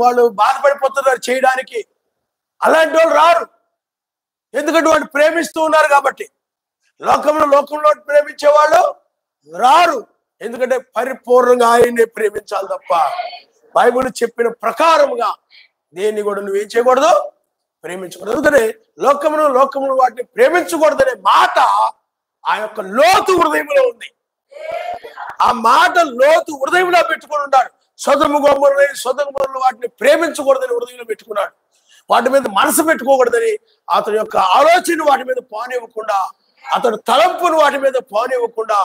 వాళ్ళు బాధపడిపోతున్నారు చేయడానికి. అలాంటి వాళ్ళు రారు, ఎందుకంటే వాళ్ళు ప్రేమిస్తూ ఉన్నారు కాబట్టి. లోకంలో ప్రేమించే వాళ్ళు రారు, ఎందుకంటే పరిపూర్ణంగా ఆయన్ని ప్రేమించాలి తప్ప బైబిల్ చెప్పిన ప్రకారముగా దేన్ని కూడా నువ్వేం చేయకూడదు, ప్రేమించకూడదు. ఎందుకంటే లోకమును వాటిని ప్రేమించకూడదనే మాట ఆ యొక్క లోతు హృదయంలో ఉంది. ఆ మాట లోతు హృదయంలో పెట్టుకుని ఉన్నాడు. సొదొమ గొమొర్రా వాటిని ప్రేమించకూడదని హృదయంలో పెట్టుకున్నాడు. వాటి మీద మనసు పెట్టుకోకూడదని, అతని యొక్క ఆలోచన వాటి మీద పోనివ్వకుండా, అతడు తలంపును వాటి మీద పోనివ్వకుండా,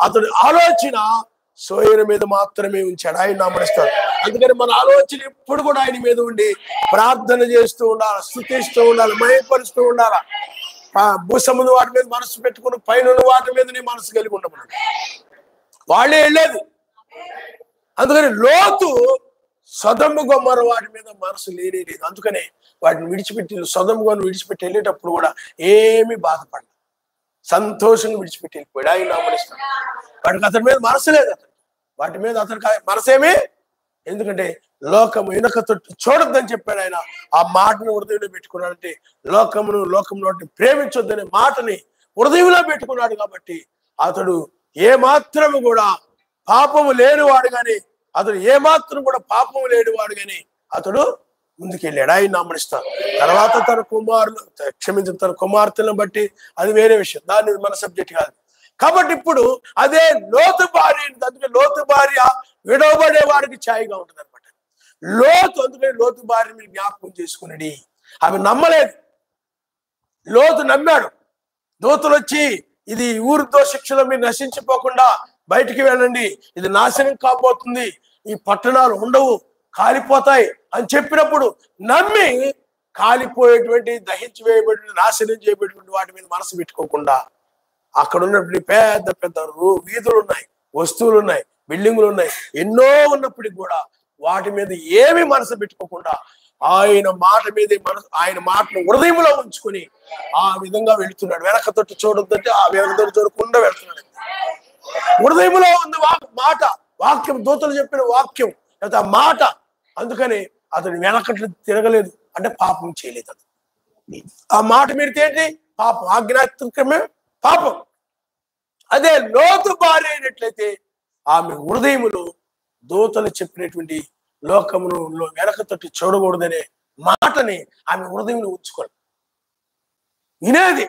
అతడి ఆలోచన సోయన మీద మాత్రమే ఉంచాడు. ఆయన నామనిస్తాడు. అందుకని మన ఆలోచన ఎప్పుడు కూడా ఆయన మీద ఉండి ప్రార్థన చేస్తూ ఉండాలి, స్తుతిస్తూ ఉండాలి, మహిమపరుస్తూ ఉండాలి. భూసముద్ర వాటి మీద మనసు పెట్టుకుని పైన వాటి మీద నీ మనసు కలిగి ఉండమన్నాడు. వాళ్ళే వెళ్ళలేదు. అందుకని లోతు సొదొమ గొమొర్రా వాటి మీద మనసు లేదు. అందుకనే వాటిని సొదొమ గొమొర్రా విడిచిపెట్టి వెళ్ళేటప్పుడు కూడా ఏమీ బాధపడ, సంతోషంగా విడిచిపెట్టి వెళ్ళిపోయాడు. ఆయన నామనిస్తాడు. వాడికి అతని మీద మనసు లేదు. వాటి మీద అతనికి మనసేమి, ఎందుకంటే లోకము వెనక తొట్టు చూడొద్దని చెప్పాడు ఆయన. ఆ మాటను హృదయంలో పెట్టుకున్నాడంటే లోకంలో ప్రేమించొద్దనే మాటని హృదయంలో పెట్టుకున్నాడు కాబట్టి అతడు ఏమాత్రము కూడా పాపము లేనివాడు కానీ, అతడు ముందుకెళ్ళాడు. ఆయన నామనిస్తాడు. తర్వాత తన కుమార్తెలను బట్టి అది వేరే విషయం, దాన్ని మన సబ్జెక్ట్ కాదు. కాబట్టి ఇప్పుడు అదే లోతు భార్య, అందుకే లోతు భార్య విడవబడే వాడికి ఛాయిగా ఉంటుంది అనమాట. అందుకని లోతు భార్య మీరు జ్ఞాపకం చేసుకున్నాడు. ఆమె నమ్మలేదు, లోతు నమ్మాడు. దూతలు వచ్చి ఇది ఊరితో శిక్షలో మీరు నశించిపోకుండా బయటికి వెళ్ళండి, ఇది నాశనం కాబోతుంది, ఈ పట్టణాలు ఉండవు, కాలిపోతాయి అని చెప్పినప్పుడు నమ్మి కాలిపోయేటువంటి, దహించి వేయబడి నాశనం చేయబడినటువంటి వాటి మీద మనసు పెట్టుకోకుండా, అక్కడ ఉన్నటువంటి పెద్ద పెద్ద వీధులు ఉన్నాయి, వస్తువులు ఉన్నాయి, బిల్డింగులు ఉన్నాయి, ఎన్నో ఉన్నప్పటికి కూడా వాటి మీద ఏమి మనసు పెట్టుకోకుండా ఆయన మాటను హృదయంలో ఉంచుకొని ఆ విధంగా వెళుతున్నాడు. వెనక తొట్టు చూడొద్దంటే ఆ వెనక తొట్టు చూడకుండా వెళ్తున్నాడు. హృదయంలో ఉంది వాక్యం, దూతలు చెప్పిన వాక్యం లేదా మాట. అందుకని అతడు వెనకట్లు తిరగలేదు, అంటే పాపం చేయలేదు. అతను ఆ మాట మీరు ఏంటి? పాపం, ఆజ్ఞాత్మకమే పాపం. అదే లోతు భార్య అయినట్లయితే ఆమె హృదయములో దూతలు చెప్పినటువంటి లోకమును వెనక తొట్టి చూడకూడదనే మాటని ఆమె హృదయంలో ఉంచుకోవాలి. వినేది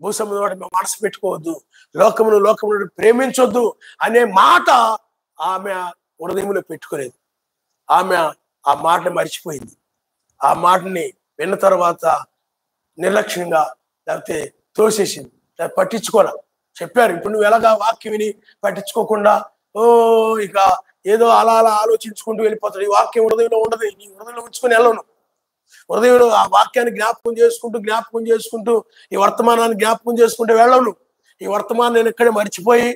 భూసముద్రం వాటి మనసు పెట్టుకోవద్దు, లోకమును ప్రేమించొద్దు అనే మాట ఆమె హృదయంలో పెట్టుకోలేదు. ఆమె ఆ మాటను మర్చిపోయింది. ఆ మాటని విన్న తర్వాత నిర్లక్ష్యంగా లేకపోతే తోసేసింది, పట్టించుకోలే. చెప్పారు, ఇప్పుడు నువ్వు ఎలాగా వాక్యం విని పట్టించుకోకుండా ఇక ఏదో అలా ఆలోచించుకుంటూ వెళ్ళిపోతాడు. ఈ వాక్యం హృదయంలో ఉండదు, నీ హృదయంలో ఉంచుకొని వెళ్ళను. హృదయంలో ఆ వాక్యాన్ని జ్ఞాపకం చేసుకుంటూ ఈ వర్తమానాన్ని జ్ఞాపకం చేసుకుంటూ వెళ్ళను. ఈ వర్తమానం నేను ఇక్కడే మర్చిపోయి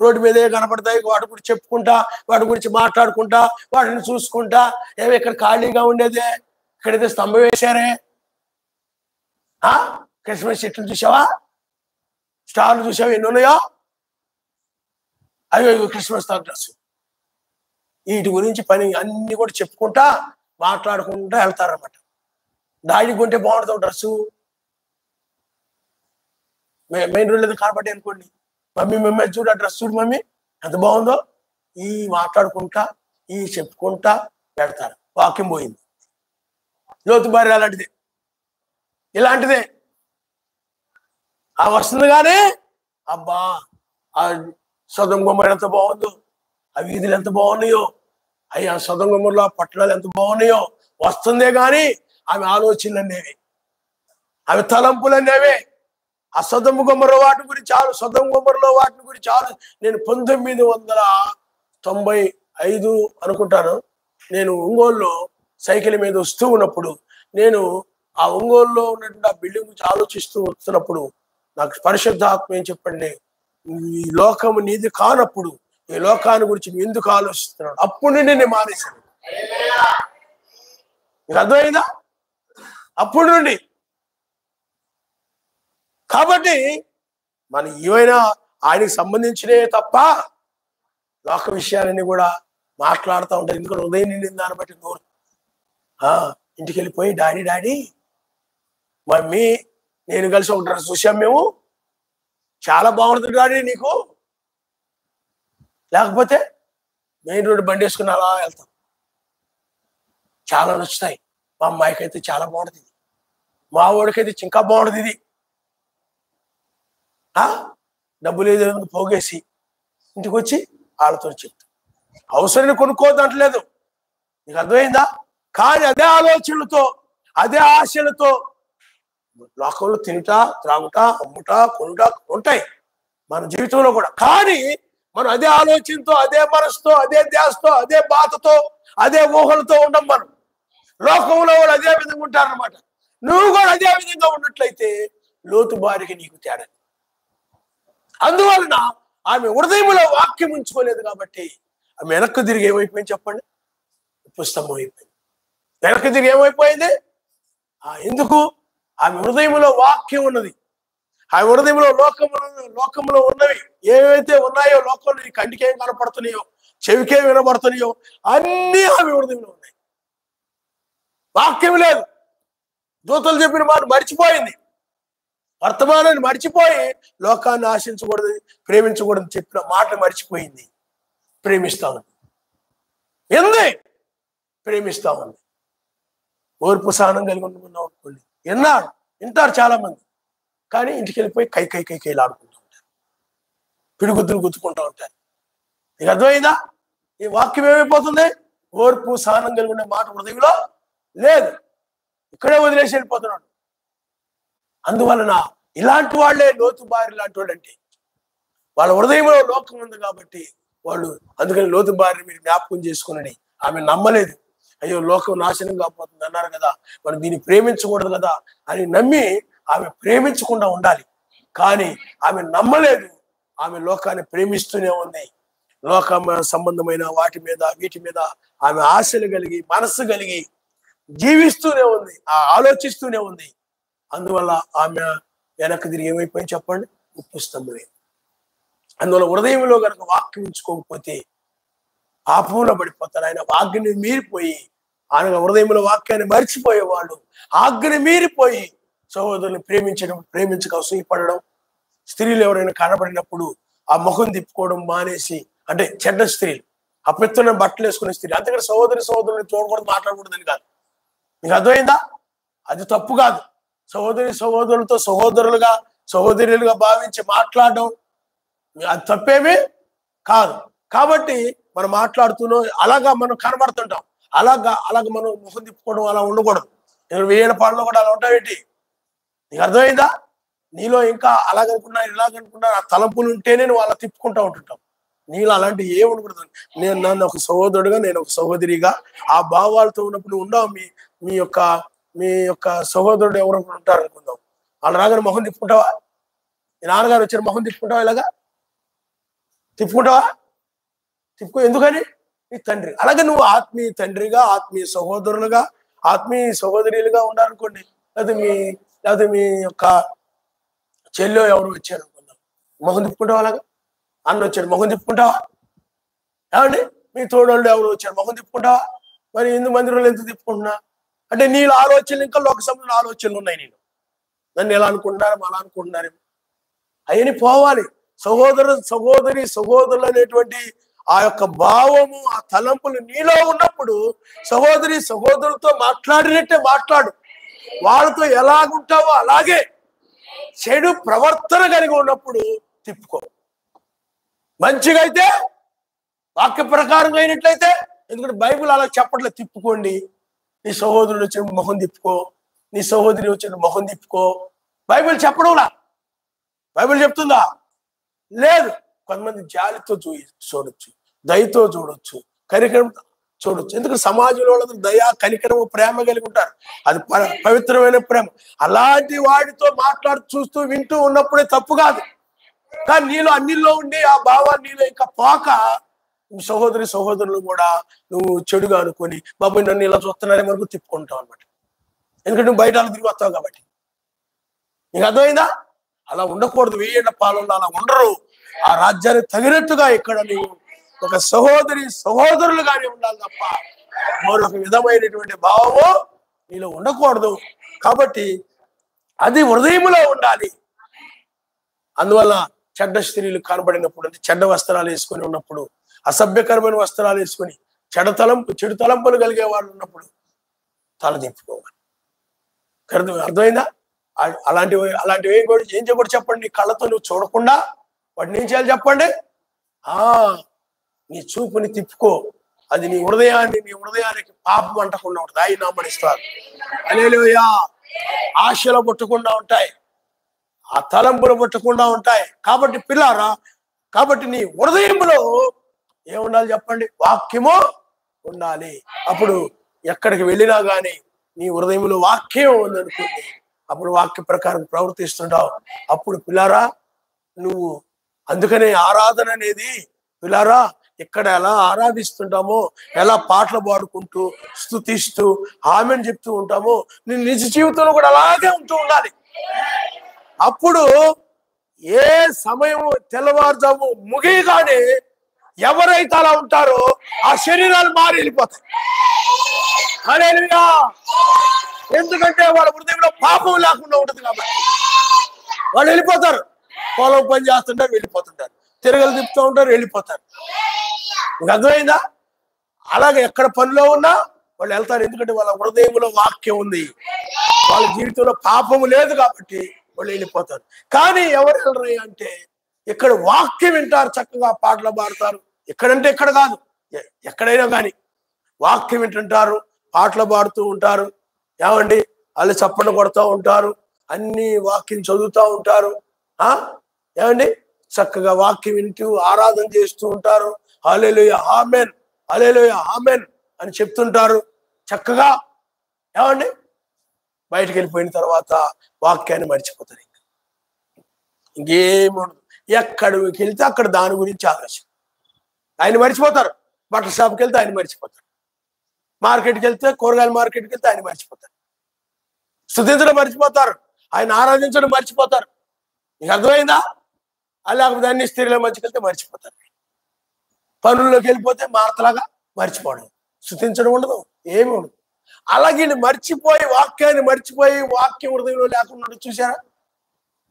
రోడ్డు మీదే కనపడతాయి, వాటి గురించి చెప్పుకుంటా, వాటి గురించి మాట్లాడుకుంటా, వాటిని చూసుకుంటా, ఏమి ఇక్కడ ఖాళీగా ఉండేదే, ఇక్కడైతే స్తంభం వేశారే, క్రిస్మస్ చెట్లు చూసావా, స్టార్లు చూసావా, ఎన్ని ఉన్నాయో, అయ్యో క్రిస్మస్ డ్రెస్, వీటి గురించి పని అన్ని కూడా చెప్పుకుంటా మాట్లాడుకుంటా వెళ్తారన్నమాట. డాడీ కొంటే బాగుంటుంది డ్రెస్సు, మెయిన్ రోడ్ మీద కనపడ్డాయి అనుకోండి, మమ్మీ చూడు ఆ డ్రెస్ చూడు మమ్మీ ఎంత బాగుందో, ఈ మాట్లాడుకుంటా ఈ చెప్పుకుంటా పెడతారు. వాక్యం పోయింది. లోతు భార్య ఇలాంటిదే వస్తుంది. కానీ అబ్బా ఆ సొదొమ గొమొర్రా ఎంత బాగుందో, ఆ వీధులు ఎంత బాగున్నాయో, అవి ఆ సొదొమ గొమొర్రా పట్టణాలు ఎంత బాగున్నాయో వస్తుందే కానీ ఆమె ఆలోచనలు అనేవి, ఆమె తలంపులు అనేవి ఆ సొదొమ గొమొర్రా వాటి గురించి సొదొమ గొమొర్రాలో వాటిని గురించి నేను 1995 అనుకుంటాను, నేను ఒంగోలులో సైకిల్ మీద వస్తూ ఉన్నప్పుడు, నేను ఆ ఒంగోలులో ఉన్నటువంటి ఆ బిల్డింగ్ గురించి ఆలోచిస్తూ వస్తున్నప్పుడు నాకు పరిశుద్ధ ఆత్మ ఏం చెప్పండి, ఈ లోకము నీది కానప్పుడు ఈ లోకాన్ని గురించి నువ్వు ఎందుకు ఆలోచిస్తున్నాడు? అప్పుడు నుండి నేను మానేశాను. నీకు అర్థమైందా? అప్పుడు నుండి. కాబట్టి మనం ఏమైనా ఆయనకి సంబంధించినే తప్ప లోక విషయాలన్నీ కూడా మాట్లాడుతూ ఉంటారు. ఎందుకంటే ఉదయం నిండిన దాన్ని బట్టి నోరు. ఇంటికి వెళ్ళిపోయి డాడీ మమ్మీ నేను కలిసి ఒక డ్రెస్ చూసాం మేము, చాలా బాగుంటుంది డాడీ నీకు. లేకపోతే మెయిన్ రోడ్డు బండి వేసుకుని అలా వెళ్తాం, చాలా నచ్చుతాయి. మా అమ్మాయికి అయితే చాలా బాగుంటుంది ఇది, మా వాడికైతే ఇంకా బాగుంటుంది ఇది. డబ్బులు ఏదో పోగేసి ఇంటికి వచ్చి వాళ్ళతో చెప్తాం. అవసరాన్ని కొనుక్కోవద్దు అంటలేదు, నీకు అర్థమైందా? కానీ అదే ఆలోచనలతో అదే ఆశలతో లోకంలో తినుటా త్రాగుటా అమ్ముటా కొనుటా ఉంటాయి మన జీవితంలో కూడా. కానీ మనం అదే ఆలోచనతో అదే మనసుతో అదే ధ్యాసతో అదే బాధతో అదే ఊహలతో ఉండం. మనం లోకంలో కూడా అదే విధంగా ఉంటారనమాట. నువ్వు కూడా అదే విధంగా ఉన్నట్లయితే లోతు భార్యకి నీకు తేడా. అందువలన ఆమె హృదయంలో వాక్యం ఉంచుకోలేదు కాబట్టి ఆమె వెనక్కు తిరిగి ఏమైపోయింది చెప్పండి? పుస్తకం అయిపోయింది. వెనక్కి తిరిగి ఏమైపోయింది? ఎందుకు? ఆమె హృదయంలో వాక్యం ఉన్నది. ఆ హృదయంలో లోకంలో ఉన్నవి ఏవైతే ఉన్నాయో, లోకంలో నీ కంటికి ఏం కనపడుతున్నాయో, చెవికే వినబడుతున్నాయో అన్నీ ఆమె హృదయంలో ఉన్నాయి. వాక్యం లేదు. దూతలు చెప్పిన మాట మర్చిపోయింది. వర్తమానాన్ని మర్చిపోయి లోకాన్ని ఆశించకూడదు, ప్రేమించకూడదు చెప్పిన మాట మర్చిపోయింది. ప్రేమిస్తా ఉంది. ఎందు ప్రేమిస్తా ఉంది. ఓర్పు సహనం కలిగి ఉన్నాం అనుకోండి, వింటారు చాలా మంది. కానీ ఇంటికి వెళ్ళిపోయి కైలు ఆడుకుంటూ ఉంటారు, పిడిగుద్దులు గుద్దుకుంటూ ఉంటారు. నీకు అర్థమైందా? ఈ వాక్యం ఏమైపోతుంది? ఓర్పు సహనం కలిగి ఉండే మాట హృదయంలో లేదు, ఇక్కడే వదిలేసి వెళ్ళిపోతున్నాడు. అందువలన ఇలాంటి వాళ్ళే లోతు భార్య లాంటి వాళ్ళు. అంటే వాళ్ళ హృదయంలో లోకం ఉంది కాబట్టి వాళ్ళు, అందుకని లోతు భార్యని మీరు జ్ఞాపకం చేసుకుని ఆమె నమ్మలేదు. అయ్యో లోకం నాశనం కాకపోతుంది అన్నారు కదా, మనం దీన్ని ప్రేమించకూడదు కదా అని నమ్మి ఆమె ప్రేమించకుండా ఉండాలి. కానీ ఆమె నమ్మలేదు. ఆమె లోకాన్ని ప్రేమిస్తూనే ఉంది. లోక సంబంధమైన వాటి మీద వీటి మీద ఆమె ఆశలు కలిగి మనస్సు కలిగి జీవిస్తూనే ఉంది, ఆలోచిస్తూనే ఉంది. అందువల్ల ఆమె వెనక్కి తిరిగి ఏమైపోయింది చెప్పండి? ఉప్పు స్తంభమే. అందువల్ల హృదయంలో కనుక వాక్యం ఉంచుకోకపోతే పాపంలో పడిపోతారు. ఆయన ఆజ్ఞని మీరిపోయి, ఆయన హృదయంలో వాక్యాన్ని మర్చిపోయేవాళ్ళు ఆజ్ఞని మీరిపోయి సహోదరుని ప్రేమించక అసూయపడడం, స్త్రీలు ఎవరైనా కనబడినప్పుడు ఆ ముఖం తిప్పుకోవడం మానేసి, అంటే చెడ్డ స్త్రీలు, అపెత్తున బట్టలు వేసుకునే స్త్రీలు. అంతేకాని సహోదరుని చూడకూడదు, మాట్లాడకూడదని కాదు. నీకు అర్థమైందా? అది తప్పు కాదు. సహోదరులతో సహోదరులుగా భావించి మాట్లాడడం అది తప్పేమీ కాదు. కాబట్టి మనం మాట్లాడుతూనో అలాగా మనం కనబడుతుంటాం. అలాగా మనం ముఖం తిప్పుకోవడం అలా ఉండకూడదు. నేను వేయన పాటలో కూడా అలా ఉంటావేంటి? నీకు అర్థమైందా? నీలో ఇంకా ఇలాగనుకున్నా ఆ తలంపులు ఉంటేనే నువ్వు అలా తిప్పుకుంటూ ఉంటుంటావు. నీలో అలాంటి ఏ ఉండకూడదు. నన్ను ఒక సహోదరుడుగా, నేను ఒక సహోదరిగా ఆ భావాలతో ఉన్నప్పుడు ఉండవు. మీ యొక్క సహోదరుడు ఎవరు ఉంటారు అనుకుందాం, వాళ్ళు రాగానే మొహం తిప్పుకుంటావా? మీ నాన్నగారు వచ్చారు మొహం తిప్పుకుంటావా? ఇలాగా తిప్పుకుంటావా? ఎందుకని? నీ తండ్రి. అలాగే నువ్వు ఆత్మీయ తండ్రిగా, ఆత్మీయ సహోదరులుగా, ఆత్మీయ సహోదరులుగా ఉండాలనుకోండి. లేకపోతే మీ యొక్క చెల్లో ఎవరు వచ్చారు అనుకుందాం, మొహం తిప్పుకుంటావా? అలాగా అన్న వచ్చాడు మొహం తిప్పుకుంటావా? ఏమండి మీ తోడోళ్ళు ఎవరు వచ్చారు మొహం తిప్పుకుంటావా? మరి ఎందుకు మందిరంలో ఎంత తిప్పుకుంటున్నా అంటే నీళ్ళ ఆలోచనలు ఇంకా లోక సంబంధ ఆలోచనలు ఉన్నాయి. నేను నన్ను ఎలా అనుకుంటున్నారు, అలా అనుకుంటున్నారేమో అవన్నీ పోవాలి. సహోదరులు అనేటువంటి ఆ యొక్క భావము, ఆ తలంపులు నీలో ఉన్నప్పుడు సహోదరులతో మాట్లాడినట్టే మాట్లాడు. వాళ్ళతో ఎలాగుంటావో అలాగే. చెడు ప్రవర్తన కలిగి ఉన్నప్పుడు తిప్పుకో. మంచిగా అయితే వాక్య ప్రకారంగా అయినట్లయితే, ఎందుకంటే బైబిల్ అలా చెప్పట్లేదు తిప్పుకోండి, నీ సహోదరుడు వచ్చిన మొహం తిప్పుకో, నీ సహోదరి వచ్చిన మొహం తిప్పుకో. బైబిల్ చెప్పడంలా. బైబిల్ చెప్తుందా? లేదు. కొంతమంది జాలితో చూడొచ్చు, దయతో చూడొచ్చు, కనికరం చూడొచ్చు. ఎందుకంటే సమాజంలో వాళ్ళందరూ దయ, కనికరము, ప్రేమ కలిగి ఉంటారు. అది పవిత్రమైన ప్రేమ. అలాంటి వాడితో చూస్తూ వింటూ ఉన్నప్పుడే తప్పు కాదు. కానీ నీలో అన్నిల్లో ఉండి ఆ భావాన్ని నీలో ఇంకా పోక సహోదరులు కూడా నువ్వు చెడుగా అనుకొని బాబు నన్ను ఇలా చూస్తున్నారే వరకు తిప్పుకుంటావు అనమాట. ఎందుకంటే నువ్వు బయట తిరిగి వస్తావు కాబట్టి. నీకు అర్థమైందా? అలా ఉండకూడదు. వెయ్యేళ్ల పాలనలో అలా ఉండరు. ఆ రాజ్యానికి తగినట్టుగా ఇక్కడ నీవు ఒక సహోదరులుగానే ఉండాలి తప్ప మరొక విధమైనటువంటి భావము నీలో ఉండకూడదు. కాబట్టి అది హృదయంలో ఉండాలి. అందువల్ల చెడ్డ స్త్రీలు కనబడినప్పుడు, అంటే చెడ్డ వస్త్రాలు వేసుకొని ఉన్నప్పుడు, అసభ్యకరమైన వస్త్రాలు వేసుకొని చెడు తలంపులు కలిగే వాళ్ళు ఉన్నప్పుడు తల దింపుకోవాలి. అర్థమైందా? అలాంటివి ఏం చేయకూడదు చెప్పండి. కళ్ళతో నువ్వు చూడకుండా వాటిని ఏం చేయాలి చెప్పండి? నీ చూపుని తిప్పుకో. అది నీ హృదయానికి పాపం అంటకుండా ఉంటుంది. ఆయన నామనిస్తారు. హల్లెలూయా. ఆశలు పుట్టకుండా ఉంటాయి, ఆ తలంపులు పుట్టకుండా ఉంటాయి. కాబట్టి పిల్లారా, కాబట్టి నీ హృదయంలో ఏముండాలి చెప్పండి? వాక్యము ఉండాలి. అప్పుడు ఎక్కడికి వెళ్ళినా కానీ నీ హృదయంలో వాక్యం ఉందనుకోండి, అప్పుడు వాక్య ప్రకారం ప్రవర్తిస్తుంటావు. అప్పుడు పిల్లారా నువ్వు, అందుకనే ఆరాధన అనేది పిల్లారా ఇక్కడ ఎలా ఆరాధిస్తుంటామో, ఎలా పాటలు పాడుకుంటూ స్తుతిస్తూ ఆమెను చెప్తూ ఉంటామో, నీ నిజ జీవితంలో కూడా అలాగే ఉంటూ ఉండాలి. అప్పుడు ఏ సమయం తెల్లవారుజాము ముగియగానే ఎవరైతే అలా ఉంటారో ఆ శరీరాలు మారి వెళ్ళిపోతాయి. హల్లెలూయా. ఎందుకంటే వాళ్ళ హృదయంలో పాపం లేకుండా ఉంటుంది కాబట్టి వాళ్ళు వెళ్ళిపోతారు. పొలం పని చేస్తుంటారు, వెళ్ళిపోతుంటారు. తిరగలు తిప్పుతూ ఉంటారు, వెళ్ళిపోతారు. మీకు అర్థమైందా? అలాగే ఎక్కడ పనిలో ఉన్నా వాళ్ళు వెళ్తారు. ఎందుకంటే వాళ్ళ హృదయంలో వాక్యం ఉంది, వాళ్ళ జీవితంలో పాపము లేదు కాబట్టి వాళ్ళు వెళ్ళిపోతారు. కానీ ఎవరు వెళ్ళరు అంటే ఇక్కడ వాక్యం వింటారు, చక్కగా పాటలు పాడతారు. ఎక్కడంటే ఎక్కడ కాదు, ఎక్కడైనా కానీ వాక్యం వింటుంటారు, పాటలు పాడుతూ ఉంటారు. ఏమండి వాళ్ళు చప్పట్లు కొడుతూ ఉంటారు, అన్ని వాక్యం చదువుతూ ఉంటారు. ఏమండి చక్కగా వాక్యం వింటూ ఆరాధన చేస్తూ ఉంటారు. హల్లెలూయా ఆమేన్, హల్లెలూయా ఆమేన్ అని చెప్తుంటారు చక్కగా. ఏమండి బయటికి వెళ్ళిపోయిన తర్వాత వాక్యాన్ని మర్చిపోతారు. ఇంకేముండదు. ఎక్కడికి వెళ్తే అక్కడ దాని గురించి ఆలోచన. ఆయన మర్చిపోతారు. బట్టల షాప్కి వెళ్తే ఆయన మర్చిపోతారు. మార్కెట్కి వెళ్తే, కూరగాయల మార్కెట్కి వెళ్తే ఆయన మర్చిపోతారు. స్తుతించడం మర్చిపోతారు, ఆయన ఆరాధించడం మర్చిపోతారు. నీకు అర్థమైందా? లేకపోతే అన్ని స్త్రీల మధ్యకి వెళ్తే మర్చిపోతారు. పనుల్లోకి వెళ్ళిపోతే మార్తలాగా మర్చిపోవడం, స్తుతించడం ఉండదు, ఏమి ఉండదు. అలాగే మర్చిపోయి వాక్యాన్ని మర్చిపోయి వాక్యం హృదయంలో లేకుండా చూసారా?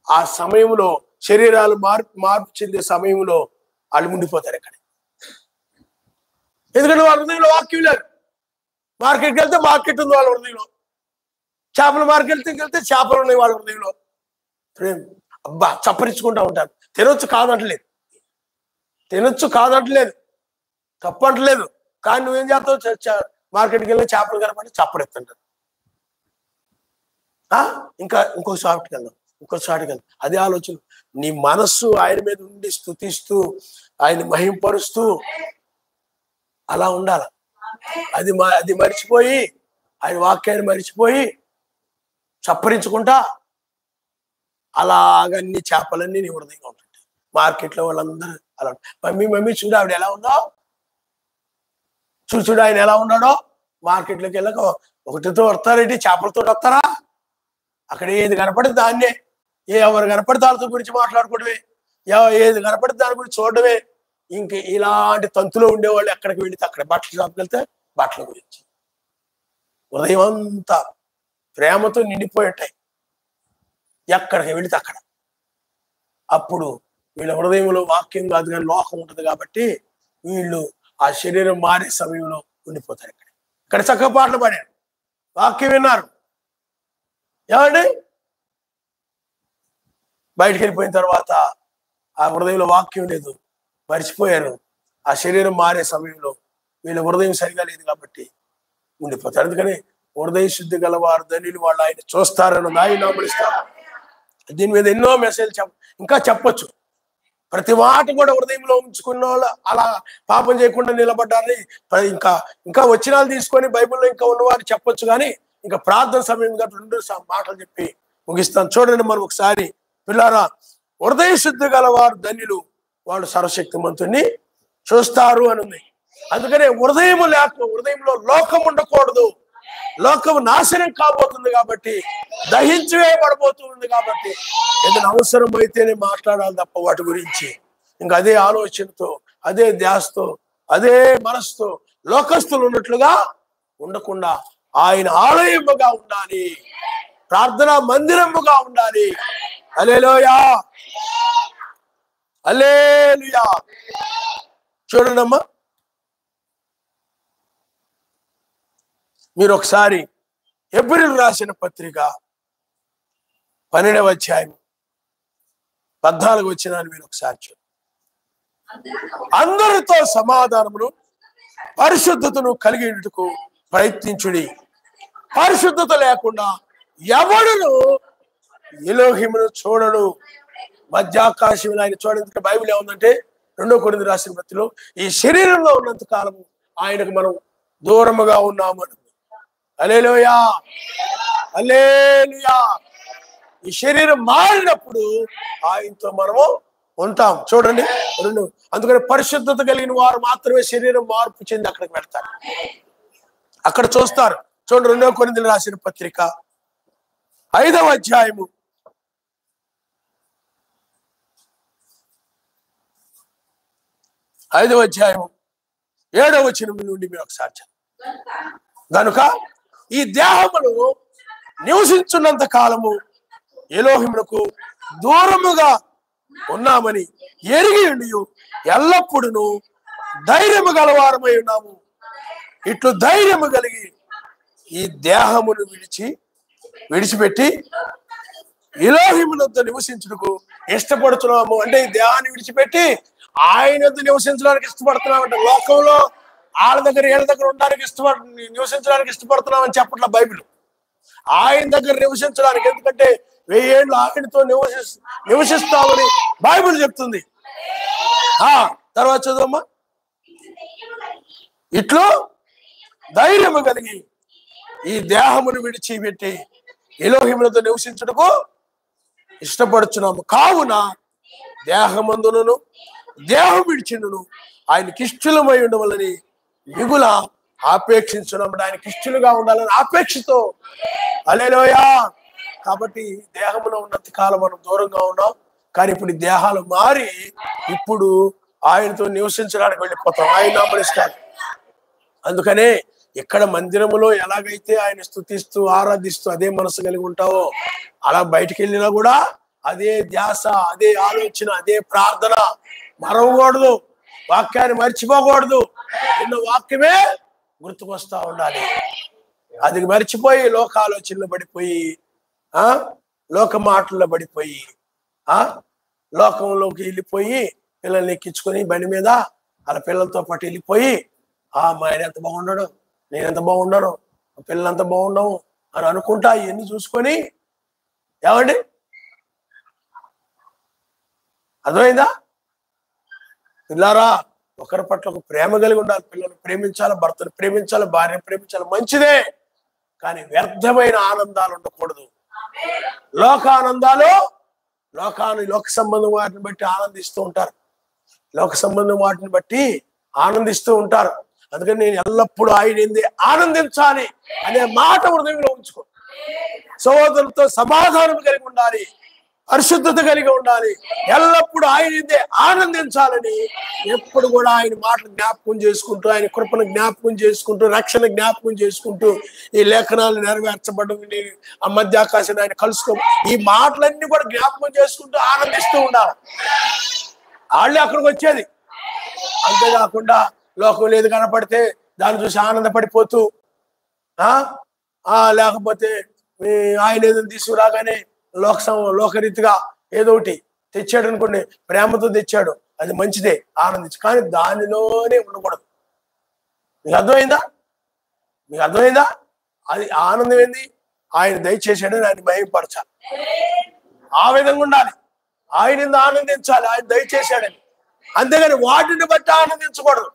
ఆ సమయంలో శరీరాలు మార్పు చెందే సమయంలో వాళ్ళు ఉండిపోతారు ఇక్కడ. ఎందుకంటే వాళ్ళ హృదయంలో వాక్యం లేదు. మార్కెట్కి వెళ్తే మార్కెట్ ఉంది వాళ్ళ హృదయంలో, చేపల మార్కెట్కి వెళ్తే చేపలు ఉన్నాయి వాళ్ళ హృదయంలో. అబ్బా చప్పరించుకుంటూ ఉంటారు. తినొచ్చు కాదంటలేదు, తప్పు అంటలేదు. కానీ నువ్వేం చేస్తావు? మార్కెట్కి వెళ్ళి చేపలు కనపడి చప్పరెత్తుంటారు. ఇంకో షాప్కి వెళ్దాం, ఇంకో షాట్కి వెళ్దాం. అదే ఆలోచన. నీ మనస్సు ఆయన మీద ఉండి స్తుతిస్తూ ఆయన మహింపరుస్తూ అలా ఉండాలి. అది మర్చిపోయి, ఆయన వాక్యాన్ని మర్చిపోయి చప్పరించుకుంటా అలాగన్ని చేపలన్నీ నీ హృదయంగా ఉంటుంటాయి. మార్కెట్లో వాళ్ళందరూ అలా, మమ్మీ చూడు ఆవిడ ఎలా ఉందో, చూడు ఆయన ఎలా ఉన్నాడో. మార్కెట్లోకి వెళ్ళక ఒకటితో వస్తారేంటి, చేపలతో వస్తారా? అక్కడ ఏది కనపడితే దాన్నే, ఎవరు కనపడితే వాళ్ళతో గురించి మాట్లాడుకోవడమే, ఏది కనపడితే దాని గురించి చూడడమే. ఇంక ఇలాంటి తంతులో ఉండేవాళ్ళు ఎక్కడికి వెళితే అక్కడ, బట్టల షాప్కి వెళ్తే బట్టల గురించి. హృదయం అంతా ప్రేమతో నిండిపోయి ఉంటాయి. ఎక్కడికి వెళితే అక్కడ. అప్పుడు వీళ్ళ హృదయంలో వాక్యం కాదు కానీ లోకం ఉంటుంది కాబట్టి వీళ్ళు ఆ శరీరం మారే సమయంలో ఉండిపోతారు. ఇక్కడ చక్కగా పాటలు పాడారు, వాక్యం విన్నారు. ఏమండి బయటికి వెళ్ళిపోయిన తర్వాత ఆ హృదయంలో వాక్యం లేదు, మర్చిపోయారు. ఆ శరీరం మారే సమయంలో వీళ్ళ హృదయం సరిగా లేదు కాబట్టి ఉండిపోతారు. అందుకని హృదయ శుద్ధి గలవారు ధన్యులు, వాళ్ళు ఆయన చూస్తారని ఆయన నామలిస్తారు. దీని మీద ఎన్నో మెసేజ్ ఇంకా చెప్పొచ్చు. ప్రతి మాట కూడా హృదయంలో ఉంచుకున్న వాళ్ళు అలా పాపం చేయకుండా నిలబడ్డారని ఇంకా వచనాలు తీసుకొని బైబిల్లో ఇంకా ఉన్నవారు చెప్పొచ్చు. కానీ ఇంకా ప్రార్థన సమయం 2 మాటలు చెప్పి ముగిస్తాను. చూడండి మనం ఒకసారి పిల్లారా, హృదయ శుద్ధి గలవారు ధన్యులు, వాళ్ళు సర్వశక్తిమంతుని చూస్తారు అని ఉంది. అందుకనే హృదయంలో లోకం ఉండకూడదు. లోకం నాశనం కాబోతుంది కాబట్టి, దహించివేయబడబోతుంది కాబట్టి ఏదైనా అవసరం అయితేనే మాట్లాడాలి తప్ప వాటి గురించి ఇంకా అదే ఆలోచనతో, అదే ధ్యాసతో, అదే మనసుతో లోకస్తులు ఉన్నట్లుగా ఉండకుండా ఆయన ఆలయముగా ఉండాలి, ప్రార్థనా మందిరముగా ఉండాలి. హల్లెలూయా, హల్లెలూయా. చూడండమ్మా, మీరు ఒకసారి హెబ్రీయులకు రాసిన పత్రిక 12వ అధ్యాయం 14 వచనాన్ని మీరు ఒకసారి చూడండి. అందరితో సమాధానమును పరిశుద్ధతను కలిగినట్టుకు ప్రయత్నించుడి. పరిశుద్ధత లేకుండా ఎవడును ఎలోహిమును చూడడు. మధ్యాకాశం ఆయన చూడండి. బైబిల్ ఏముందంటే 2 కొరింథీ రాసిన పత్రికలో ఈ శరీరంలో ఉన్నంత కాలము ఆయనకు మనం దూరముగా ఉన్నాము. హల్లెలూయా, హల్లెలూయా. ఈ శరీరం మారినప్పుడు ఆయనతో మనము ఉంటాం. చూడండి 2. అందుకని పరిశుద్ధత కలిగిన వారు మాత్రమే శరీరం మార్పు చెంది అక్కడికి వెళ్తారు, అక్కడ చూస్తారు. చూడండి 2 కొరింథీయులకు రాసిన పత్రిక 5వ అధ్యాయము 7వ వచనం నుండి మీరు ఒకసారి చదవండి. కనుక ఈ దేహమును నివసించున్నంత కాలము ఎలోహిమునకు దూరముగా ఉన్నామని ఎరిగి ఉండి ఎల్లప్పుడూ ధైర్యము గలవారమై ఉన్నాము. ఇట్లు ధైర్యము కలిగి ఈ దేహమును విడిచిపెట్టి ఎలోహిమునొద్ద నివసించుటకు ఇష్టపడుతున్నాము. అంటే ఈ దేహాన్ని విడిచిపెట్టి ఆయన వద్ద నివసించడానికి ఇష్టపడుతున్నామంటే, లోకంలో వాళ్ళ దగ్గర వీళ్ళ దగ్గర ఉండడానికి నివసించడానికి ఇష్టపడుతున్నాం అని చెప్పట్ల బైబిల్. ఆయన దగ్గర నివసించడానికి, ఎందుకంటే 1000 ఏళ్ళు ఆయనతో నివసిస్తామని బైబిల్ చెప్తుంది. తర్వాత చదువమ్మా. ఇట్లో ధైర్యము కలిగి ఈ దేహమును విడిచిపెట్టి ఎలోహిములతో నివసించుటకు ఇష్టపడుచున్నాము. కావున దేహమందును దేహం విడిచినను ఆయనకి ఇష్టలమై ఉండవలని మిగుల ఆపేక్షించున్నాము. ఆయనకి ఇష్టలుగా ఉండాలని ఆపేక్షతో. హల్లెలూయా. కాబట్టి దేహములో ఉన్నంత కాలం మనం దూరంగా ఉన్నాం, కానీ ఇప్పుడు దేహాలు మారి ఇప్పుడు ఆయనతో నివసించడానికి వెళ్ళిపోతాం, ఆయన నామనిస్తారు. అందుకనే ఇక్కడ మందిరములో ఎలాగైతే ఆయన స్తుతిస్తూ ఆరాధిస్తూ అదే మనసు కలిగి ఉంటావో, అలా బయటికి వెళ్ళినా కూడా అదే ధ్యాస, అదే ఆలోచన, అదే ప్రార్థన. మరవకూడదు, వాక్యాన్ని మర్చిపోకూడదు. ఎన్నో వాక్యమే గుర్తుకొస్తా ఉండాలి. అది మర్చిపోయి లోక ఆలోచనలో పడిపోయి, లోక మాటల్లో పడిపోయి, లోకంలోకి వెళ్ళిపోయి పిల్లల్ని ఎక్కించుకొని బండి మీద అలా పిల్లలతో పాటు వెళ్ళిపోయి, మా ఆయన ఎంత బాగున్నాడు, నేను ఎంత బాగున్నాను, పిల్లలు ఎంత బాగున్నాము అని అనుకుంటా ఇవన్నీ చూసుకొని, ఏమండి అర్థమైందా? పిల్లారా, ఒకరి పట్ల ఒక ప్రేమ కలిగి ఉండాలి. పిల్లలు ప్రేమించాలి, భర్తను ప్రేమించాలి, భార్యను ప్రేమించాలి, మంచిదే. కానీ వ్యర్థమైన ఆనందాలు ఉండకూడదు. లోకానందాలు లోక సంబంధం వాటిని బట్టి ఆనందిస్తూ ఉంటారు, లోక సంబంధం వాటిని బట్టి ఆనందిస్తూ ఉంటారు. అందుకని నేను ఎల్లప్పుడూ ఆయన ఏంది ఆనందించాలి అనే మాట హృదయంలో ఉంచుకో. సహోదరులతో సమాధానం కలిగి ఉండాలి, పరిశుద్ధత కలిగి ఉండాలి, ఎల్లప్పుడూ ఆయన ఏంది ఆనందించాలని ఎప్పుడు కూడా ఆయన మాటలు జ్ఞాపకం చేసుకుంటూ, ఆయన కృపను జ్ఞాపకం చేసుకుంటూ, రక్షణ జ్ఞాపకం చేసుకుంటూ, ఈ లేఖనాలు నెరవేర్చబడ్డం, ఆ మధ్య ఆకాశాన్ని ఆయన కలుసుకో, ఈ మాటలన్నీ కూడా జ్ఞాపకం చేసుకుంటూ ఆనందిస్తూ ఉండాలి. వాళ్ళే అక్కడికి వచ్చేది. అంతేకాకుండా లోకం లేదు కనపడితే దాన్ని చూసి ఆనందపడిపోతూ, లేకపోతే ఆయన ఏదైనా తీసుకురాగానే లోకరీతిగా ఏదో ఒకటి తెచ్చాడు అనుకోండి, ప్రేమతో తెచ్చాడు, అది మంచిదే, ఆనందించు. కానీ దానిలోనే ఉండకూడదు. మీకు అర్థమైందా? అది ఆనందం ఏంది? ఆయన దయచేసాడని ఆయన భయపరచాలి, ఆ విధంగా ఉండాలి. ఆయన ఆనందించాలి, ఆయన దయచేసాడని. అంతేగాని వాటిని బట్టి ఆనందించకూడదు.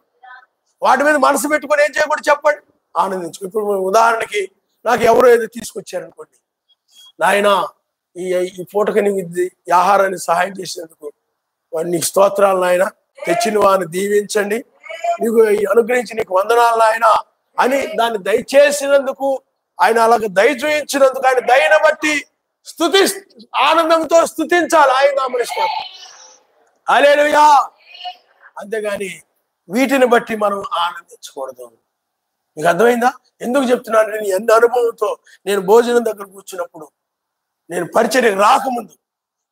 వాటి మీద మనసు పెట్టుకొని ఏం చేయకూడదు చెప్పండి, ఆనందించు. ఇప్పుడు ఉదాహరణకి నాకు ఎవరో ఏదో తీసుకొచ్చారనుకోండి, నాయన ఈ ఈ పూటకి నీకు ఈ ఆహారాన్ని సహాయం చేసినందుకు నీకు స్తోత్రాలు నాయన. తెచ్చిన వారిని దీవించండి, నీకు అనుగ్రహించి నీకు వందనాలు నాయన అని దాన్ని దయచేసినందుకు, ఆయన అలాగే దయ చూయించినందుకు ఆయన దయను బట్టి ఆనందంతో స్తుతించాలి ఆయన నామమున. హల్లెలూయా. అంతేగాని వీటిని బట్టి మనం ఆనందించకూడదు. మీకు అర్థమైందా? ఎందుకు చెప్తున్నాను? నేను ఎన్ని అనుభవంతో నేను భోజనం దగ్గర కూర్చున్నప్పుడు, నేను పరిచర్యకు రాకముందు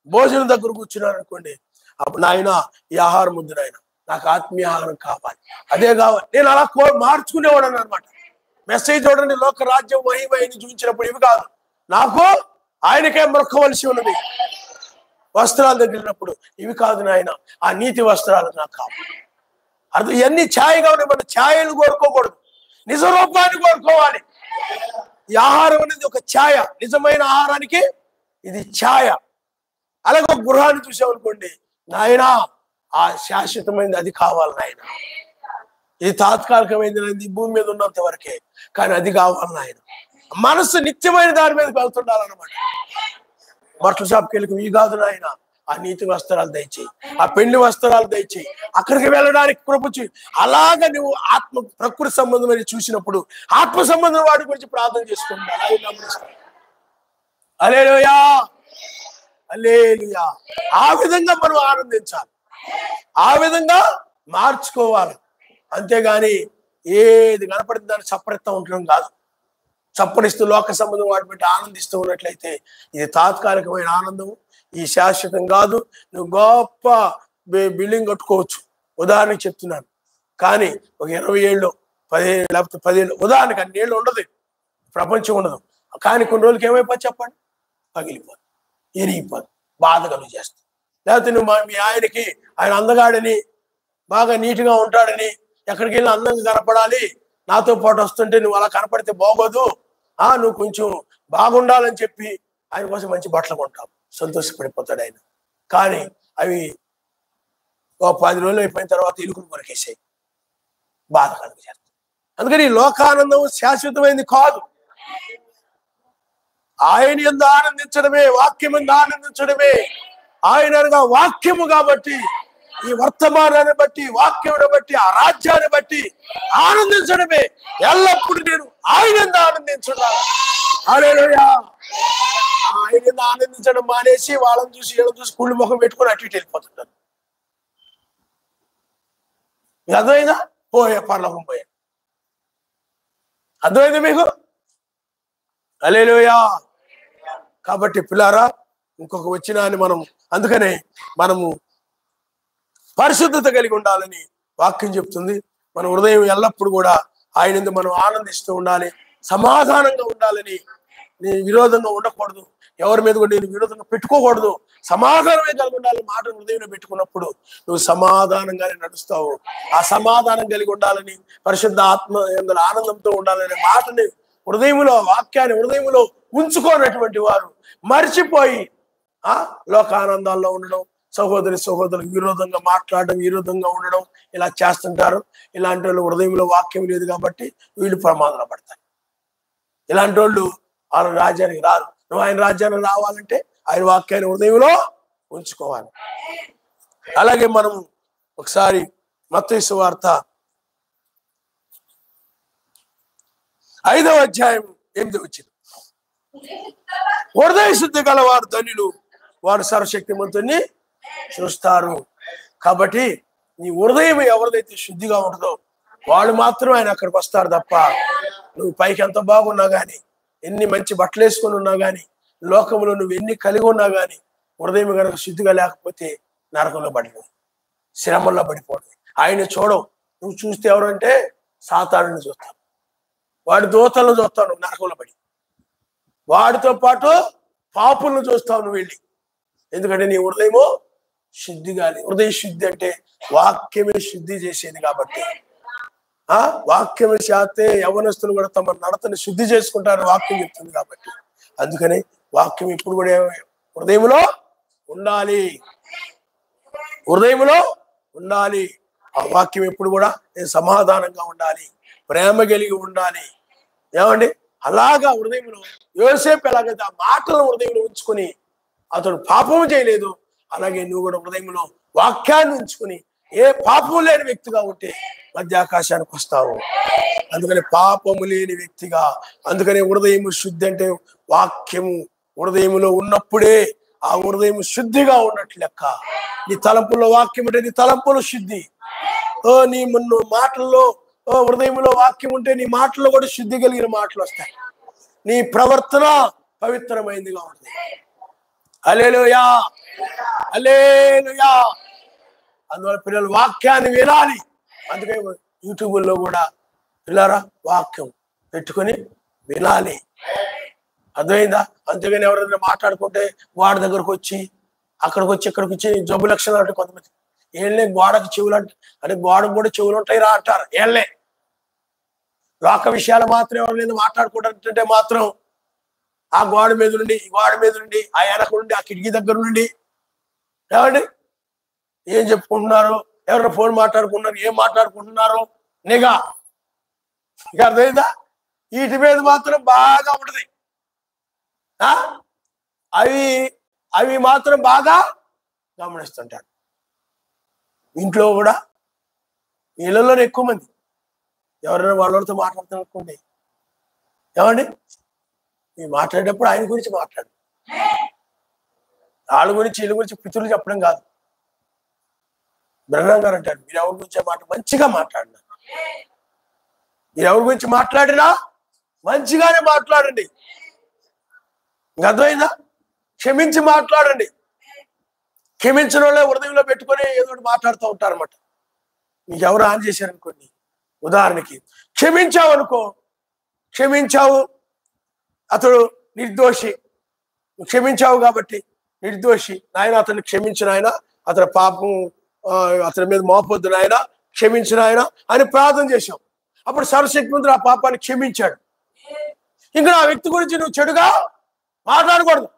భోజనం దగ్గర కూర్చున్నాను అనుకోండి, అప్పుడు నాయన ఈ ఆహారం ముందు నాయన నాకు ఆత్మీయ ఆహారం కావాలి, అదే కావాలి, నేను అలా మార్చుకునేవాడు అనమాట. మెసేజ్ చూడండి, లోక రాజ్యం మహిమని చూపించినప్పుడు ఇవి కాదు, నాకు ఆయనకే మొక్కవలసి ఉన్నది. వస్త్రాలు దగ్గరినప్పుడు ఇవి కాదు నాయన, ఆ నీతి వస్త్రాలు నాకు కావాలి. అర్థం ఇవన్నీ ఛాయగా ఉన్నాయి. మన ఛాయలు కోరుకోకూడదు, నిజ రూపాన్ని కోరుకోవాలి. ఈ ఆహారం అనేది ఒక ఛాయ, నిజమైన ఆహారానికి ఇది ఛాయ. అలాగే ఒక గృహాన్ని చూసామనుకోండి, నాయన ఆ శాశ్వతమైనది అది కావాలి నాయన, ఇది తాత్కాలికమైనది భూమి మీద ఉన్నంత వరకే, కానీ అది కావాలి నాయన. మనసు నిత్యమైన దాని మీదకి వెళ్తుండాలన్నమాట. బట్టల షాప్కి వెళ్ళి ఇవి కాదు నాయన, ఆ నీతి వస్త్రాలు దయచేయి, ఆ పెళ్లి వస్త్రాలు దయచేయి, అక్కడికి వెళ్ళడానికి కృపచి. అలాగ నువ్వు ఆత్మ ప్రకృతి సంబంధమని చూసినప్పుడు ఆత్మ సంబంధం వాటి గురించి ప్రార్థన చేసుకుంటాను. హల్లెలూయా, హల్లెలూయా. ఆ విధంగా మనం ఆనందించాలి, ఆ విధంగా మార్చుకోవాలి. అంతేగాని ఏది కనపడింది దాన్ని చప్పరిస్తూ ఉండడం కాదు. చప్పరిస్తూ లోక సంబంధం వాటి పెట్టి ఆనందిస్తూ ఉన్నట్లయితే ఇది తాత్కాలికమైన ఆనందము, ఈ శాశ్వతం కాదు. నువ్వు గొప్ప బిల్డింగ్ కట్టుకోవచ్చు, ఉదాహరణకి చెప్తున్నాను. కానీ ఒక 20 ఏళ్ళు 15 లేకపోతే 10 ఏళ్ళు, ఉదాహరణకి అన్ని ఏళ్ళు ఉండదు, ప్రపంచం ఉండదు. కానీ కొన్ని రోజులకి ఏమైపోదు చెప్పండి, పగిలిపోదు, ఎరిగిపోదు, బాధ కలుగు చేస్తుంది. లేకపోతే నువ్వు మీ ఆయనకి ఆయన అందగాడని, బాగా నీట్గా ఉంటాడని, ఎక్కడికి వెళ్ళి అందంగా కనపడాలి, నాతో పాటు వస్తుంటే నువ్వు అలా కనపడితే బాగోదు, నువ్వు కొంచెం బాగుండాలని చెప్పి ఆయన కోసం మంచి బట్టలు కొంటావు, సంతోషపడిపోతాడు ఆయన. కానీ అవి ఒక 10 రోజులు అయిపోయిన తర్వాత ఇలుకలు కొరికేసాయి, బాధ కలుగు చేస్తాయి. అందుకని లోకానందం శాశ్వతమైనది కాదు. ఆయన యందు ఆనందించడమే, వాక్యం యందు ఆనందించడమే. ఆయన అనగా వాక్యము కాబట్టి, ఈ వర్తమానాన్ని బట్టి, వాక్యమును బట్టి, ఆ రాజ్యాన్ని బట్టి ఆనందించడమే. ఎల్లప్పుడూ నేను ఆయన యందు ఆనందించున్నాను. హల్లెలూయా. ఆయన యందు ఆనందించడం మానేసి వాళ్ళని చూసి వీళ్ళని చూసి కుళ్ళు ముఖం పెట్టుకొని అటు ఇటు వెళ్ళిపోతుంటారు. మీకు అర్థమైందా? పోయే పరలోకం పోయే. అర్థమైంది మీకు? హల్లెలూయా. కాబట్టి పిల్లారా, ఇంకొక వచ్చినాన్ని మనం, అందుకనే మనము పరిశుద్ధత కలిగి ఉండాలని వాక్యం చెప్తుంది. మన హృదయం ఎల్లప్పుడు కూడా ఆయన మనం ఆనందిస్తూ ఉండాలి, సమాధానంగా ఉండాలని. నేను విరోధంగా ఉండకూడదు, ఎవరి మీద కూడా నేను విరోధంగా పెట్టుకోకూడదు, సమాధానమే కలిగి ఉండాలి. మాట హృదయంలో పెట్టుకున్నప్పుడు నువ్వు సమాధానంగానే నడుస్తావు. ఆ సమాధానం కలిగి ఉండాలని, పరిశుద్ధ ఆత్మ ఎందులో ఆనందంతో ఉండాలనే మాటని హృదయంలో, వాక్యాన్ని హృదయంలో ఉంచుకోనటువంటి వారు మర్చిపోయి లోకానందాల్లో ఉండడం, సహోదరులకు విరోధంగా మాట్లాడడం, విరోధంగా ఉండడం ఇలా చేస్తుంటారు. ఇలాంటి వాళ్ళు హృదయంలో వాక్యం లేదు కాబట్టి వీళ్ళు ప్రమాదంలో పడతారు. ఇలాంటి వాళ్ళు ఆయన రాజ్యానికి రారు. నువ్వు ఆయన రాజ్యానికి రావాలంటే ఆయన వాక్యాన్ని హృదయంలో ఉంచుకోవాలి. అలాగే మనం ఒకసారి మత్తయి సువార్త 5వ అధ్యాయం 8వ వచనం, హృదయ శుద్ధి గల వారు ధన్యులు, వారు సర్వశక్తిమంతుని చూస్తారు. కాబట్టి నీ హృదయం ఎవరిదైతే శుద్ధిగా ఉంటుందో వాళ్ళు మాత్రం ఆయన అక్కడికి వస్తారు తప్ప, నువ్వు పైకి ఎంత బాగున్నా కానీ, ఎన్ని మంచి బట్టలు వేసుకొని ఉన్నా కానీ, లోకంలో నువ్వు ఎన్ని కలిగి ఉన్నా కానీ, హృదయం కనుక శుద్ధిగా లేకపోతే నరకంలో పడిపోదు, శ్రమంలో పడిపోదు. ఆయన చూడవు. నువ్వు చూస్తే ఎవరంటే సాతానుని చూస్తావు, వాడి దూతలను చూస్తావు నువ్వు నరకంలో పడి, వాడితో పాటు పాపులను చూస్తావు నువ్వు వెళ్ళి. ఎందుకంటే నీ హృదయము శుద్ధిగా, హృదయ శుద్ధి అంటే వాక్యమే శుద్ధి చేసేది. కాబట్టి వాక్యమే చేస్తే యవనస్తులు కూడా తమ నడతని శుద్ధి చేసుకుంటారు, వాక్యం చెప్తుంది. కాబట్టి అందుకని వాక్యం ఇప్పుడు కూడా హృదయంలో ఉండాలి, హృదయంలో ఉండాలి. ఆ వాక్యం ఎప్పుడు కూడా సమాధానంగా ఉండాలి, ప్రేమ కలిగి ఉండాలి. ఏమండి? అలాగా హృదయంలో యోసేపు ఎలాగైతే ఆ మాటలను హృదయంలో ఉంచుకొని అతడు పాపము చేయలేదు. అలాగే నువ్వు కూడా హృదయంలో వాక్యాన్ని ఉంచుకుని ఏ పాపము లేని వ్యక్తిగా ఉంటే మధ్యాకాశానికి వస్తావు. అందుకని పాపము లేని వ్యక్తిగా, అందుకని హృదయము శుద్ధి అంటే వాక్యము హృదయములో ఉన్నప్పుడే ఆ హృదయం శుద్ధిగా ఉన్నట్లు లెక్క. నీ తలంపుల్లో వాక్యం ఉంటే నీ తలంపులో శుద్ధి. నీ మాటల్లో హృదయంలో వాక్యం ఉంటే నీ మాటల్లో కూడా శుద్ధి కలిగిన మాటలు వస్తాయి. నీ ప్రవర్తన పవిత్రమైనదిగా ఉంటుంది. హల్లెలూయా, హల్లెలూయా. అందువల్ల పిల్లలు వాక్యాన్ని వినాలి. అందుకే యూట్యూబ్లో కూడా పిల్లరా వాక్యం పెట్టుకొని వినాలి. అర్థమైందా? అంతేగాని ఎవరైనా మాట్లాడుకుంటే వాడి దగ్గరకు వచ్చి అక్కడికి వచ్చి ఇక్కడికి వచ్చి జబ్బు లక్షణాలు అంటే కొంతమంది ఏళ్ళే గోడకు చెవులు అంటే గోడకు కూడా చెవులు ఉంటాయి రా అంటారు. ఏళ్ళే లోక విషయాలు మాత్రం ఎవరైనా మాట్లాడుకుంటుంటే మాత్రం ఆ గోడ మీద నుండి ఈ గోడ మీద నుండి ఆ వెనక నుండి ఆ కిటికీ దగ్గర నుండి ఏమండి ఏం చెప్పుకుంటున్నారు, ఎవరైనా ఫోన్ మాట్లాడుకుంటున్నారు, ఏం మాట్లాడుకుంటున్నారు నిఘా. ఇక అర్థమైందా? వీటి మీద మాత్రం బాగా ఉంటది. అవి మాత్రం బాగా గమనిస్తుంటారు. ఇంట్లో కూడా ఇళ్లలోనే ఎక్కువ మంది ఎవరైనా వాళ్ళతో మాట్లాడుతున్నట్టుకోండి, ఏమండి మీరు మాట్లాడేటప్పుడు ఆయన గురించి మాట్లాడు. వాళ్ళ గురించి వీళ్ళ గురించి పితులు చెప్పడం కాదు. బ్రహ్మం గారు అంటారు, మీరు ఎవరి గురించి మాట మంచిగా మాట్లాడినా, మీరు ఎవరి గురించి మాట్లాడినా మంచిగానే మాట్లాడండి. అర్థమైందా? క్షమించి మాట్లాడండి. క్షమించిన వాళ్ళే హృదయంలో పెట్టుకొని ఏదో ఒకటి మాట్లాడుతూ ఉంటారన్నమాట. మీకు ఎవరు ఆన్ చేశారనుకోండి, ఉదాహరణకి క్షమించావు అనుకో, క్షమించావు, అతడు నిర్దోషి, క్షమించావు కాబట్టి నిర్దోషి, నాయన అతన్ని క్షమించిన ఆయన, అతని పాపం అతని మీద మోపొద్దు నాయన, క్షమించిన ఆయన అని ప్రార్థన చేశావు. అప్పుడు సర్వశక్తిమంతుడు ఆ పాపాన్ని క్షమించాడు. ఇంకా ఆ వ్యక్తి గురించి నువ్వు చెడుగా మాట్లాడకూడదు.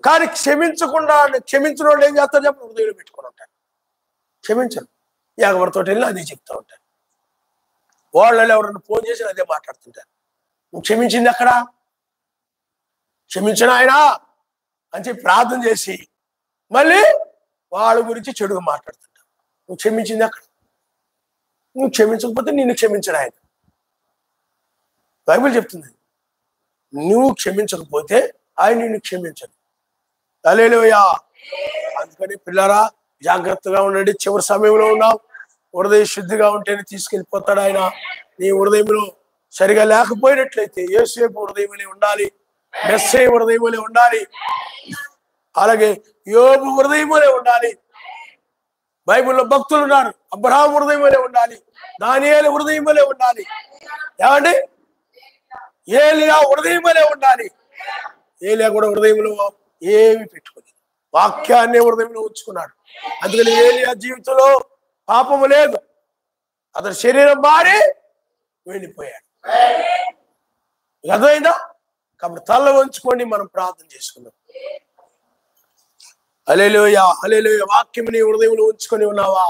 కానీ క్షమించిన వాళ్ళు ఏం చేస్తారు చెప్పి హృదయంలో పెట్టుకొని ఉంటారు. క్షమించరు, ఎవరితో వెళ్ళి అదే చెప్తూ ఉంటారు. వాళ్ళలో ఎవరైనా ఫోన్ చేసి అదే మాట్లాడుతుంటారు. నువ్వు క్షమించింది అక్కడ, క్షమించిన ఆయన అని చెప్పి ప్రార్థన చేసి మళ్ళీ వాళ్ళ గురించి చెడుగా మాట్లాడుతుంటారు. నువ్వు క్షమించింది అక్కడ, నువ్వు క్షమించకపోతే నిన్ను క్షమించడు ఆయన. బైబిల్ చెప్తుంది, నువ్వు క్షమించకపోతే ఆయన నిన్ను క్షమించడు. హల్లెలూయా. అందుకని పిల్లరా జాగ్రత్తగా ఉండండి. చివరి సమయంలో ఉన్నావు. హృదయ శుద్ధిగా ఉంటేనే తీసుకెళ్ళిపోతాడు ఆయన. నీ హృదయంలో సరిగా లేకపోయినట్లయితే యేసేపు హృదయంలో ఉండాలి, మెస్సయ్య హృదయంలో ఉండాలి, అలాగే యోబు హృదయంలో ఉండాలి. బైబిల్లో భక్తులు ఉన్నారు, అబ్రహాము హృదయంలో ఉండాలి, దానియేలు హృదయంలో ఉండాలి, ఏమండి ఏలియా హృదయంలో ఉండాలి. ఏలియా కూడా హృదయంలో ఏమి పెట్టుకుని వాక్యాన్ని హృదయంలో ఉంచుకున్నాడు. అందుకని ఏలియా జీవితంలో పాపము లేదు, అతని శరీరం మారి వెళ్ళిపోయాడు. అర్థమైందా? కాబట్టి తల వంచుకొని మనం ప్రార్థన చేసుకుందాం. హల్లెలూయా, హల్లెలూయా. వాక్యం నీ హృదయంలో ఉంచుకొని ఉన్నావా?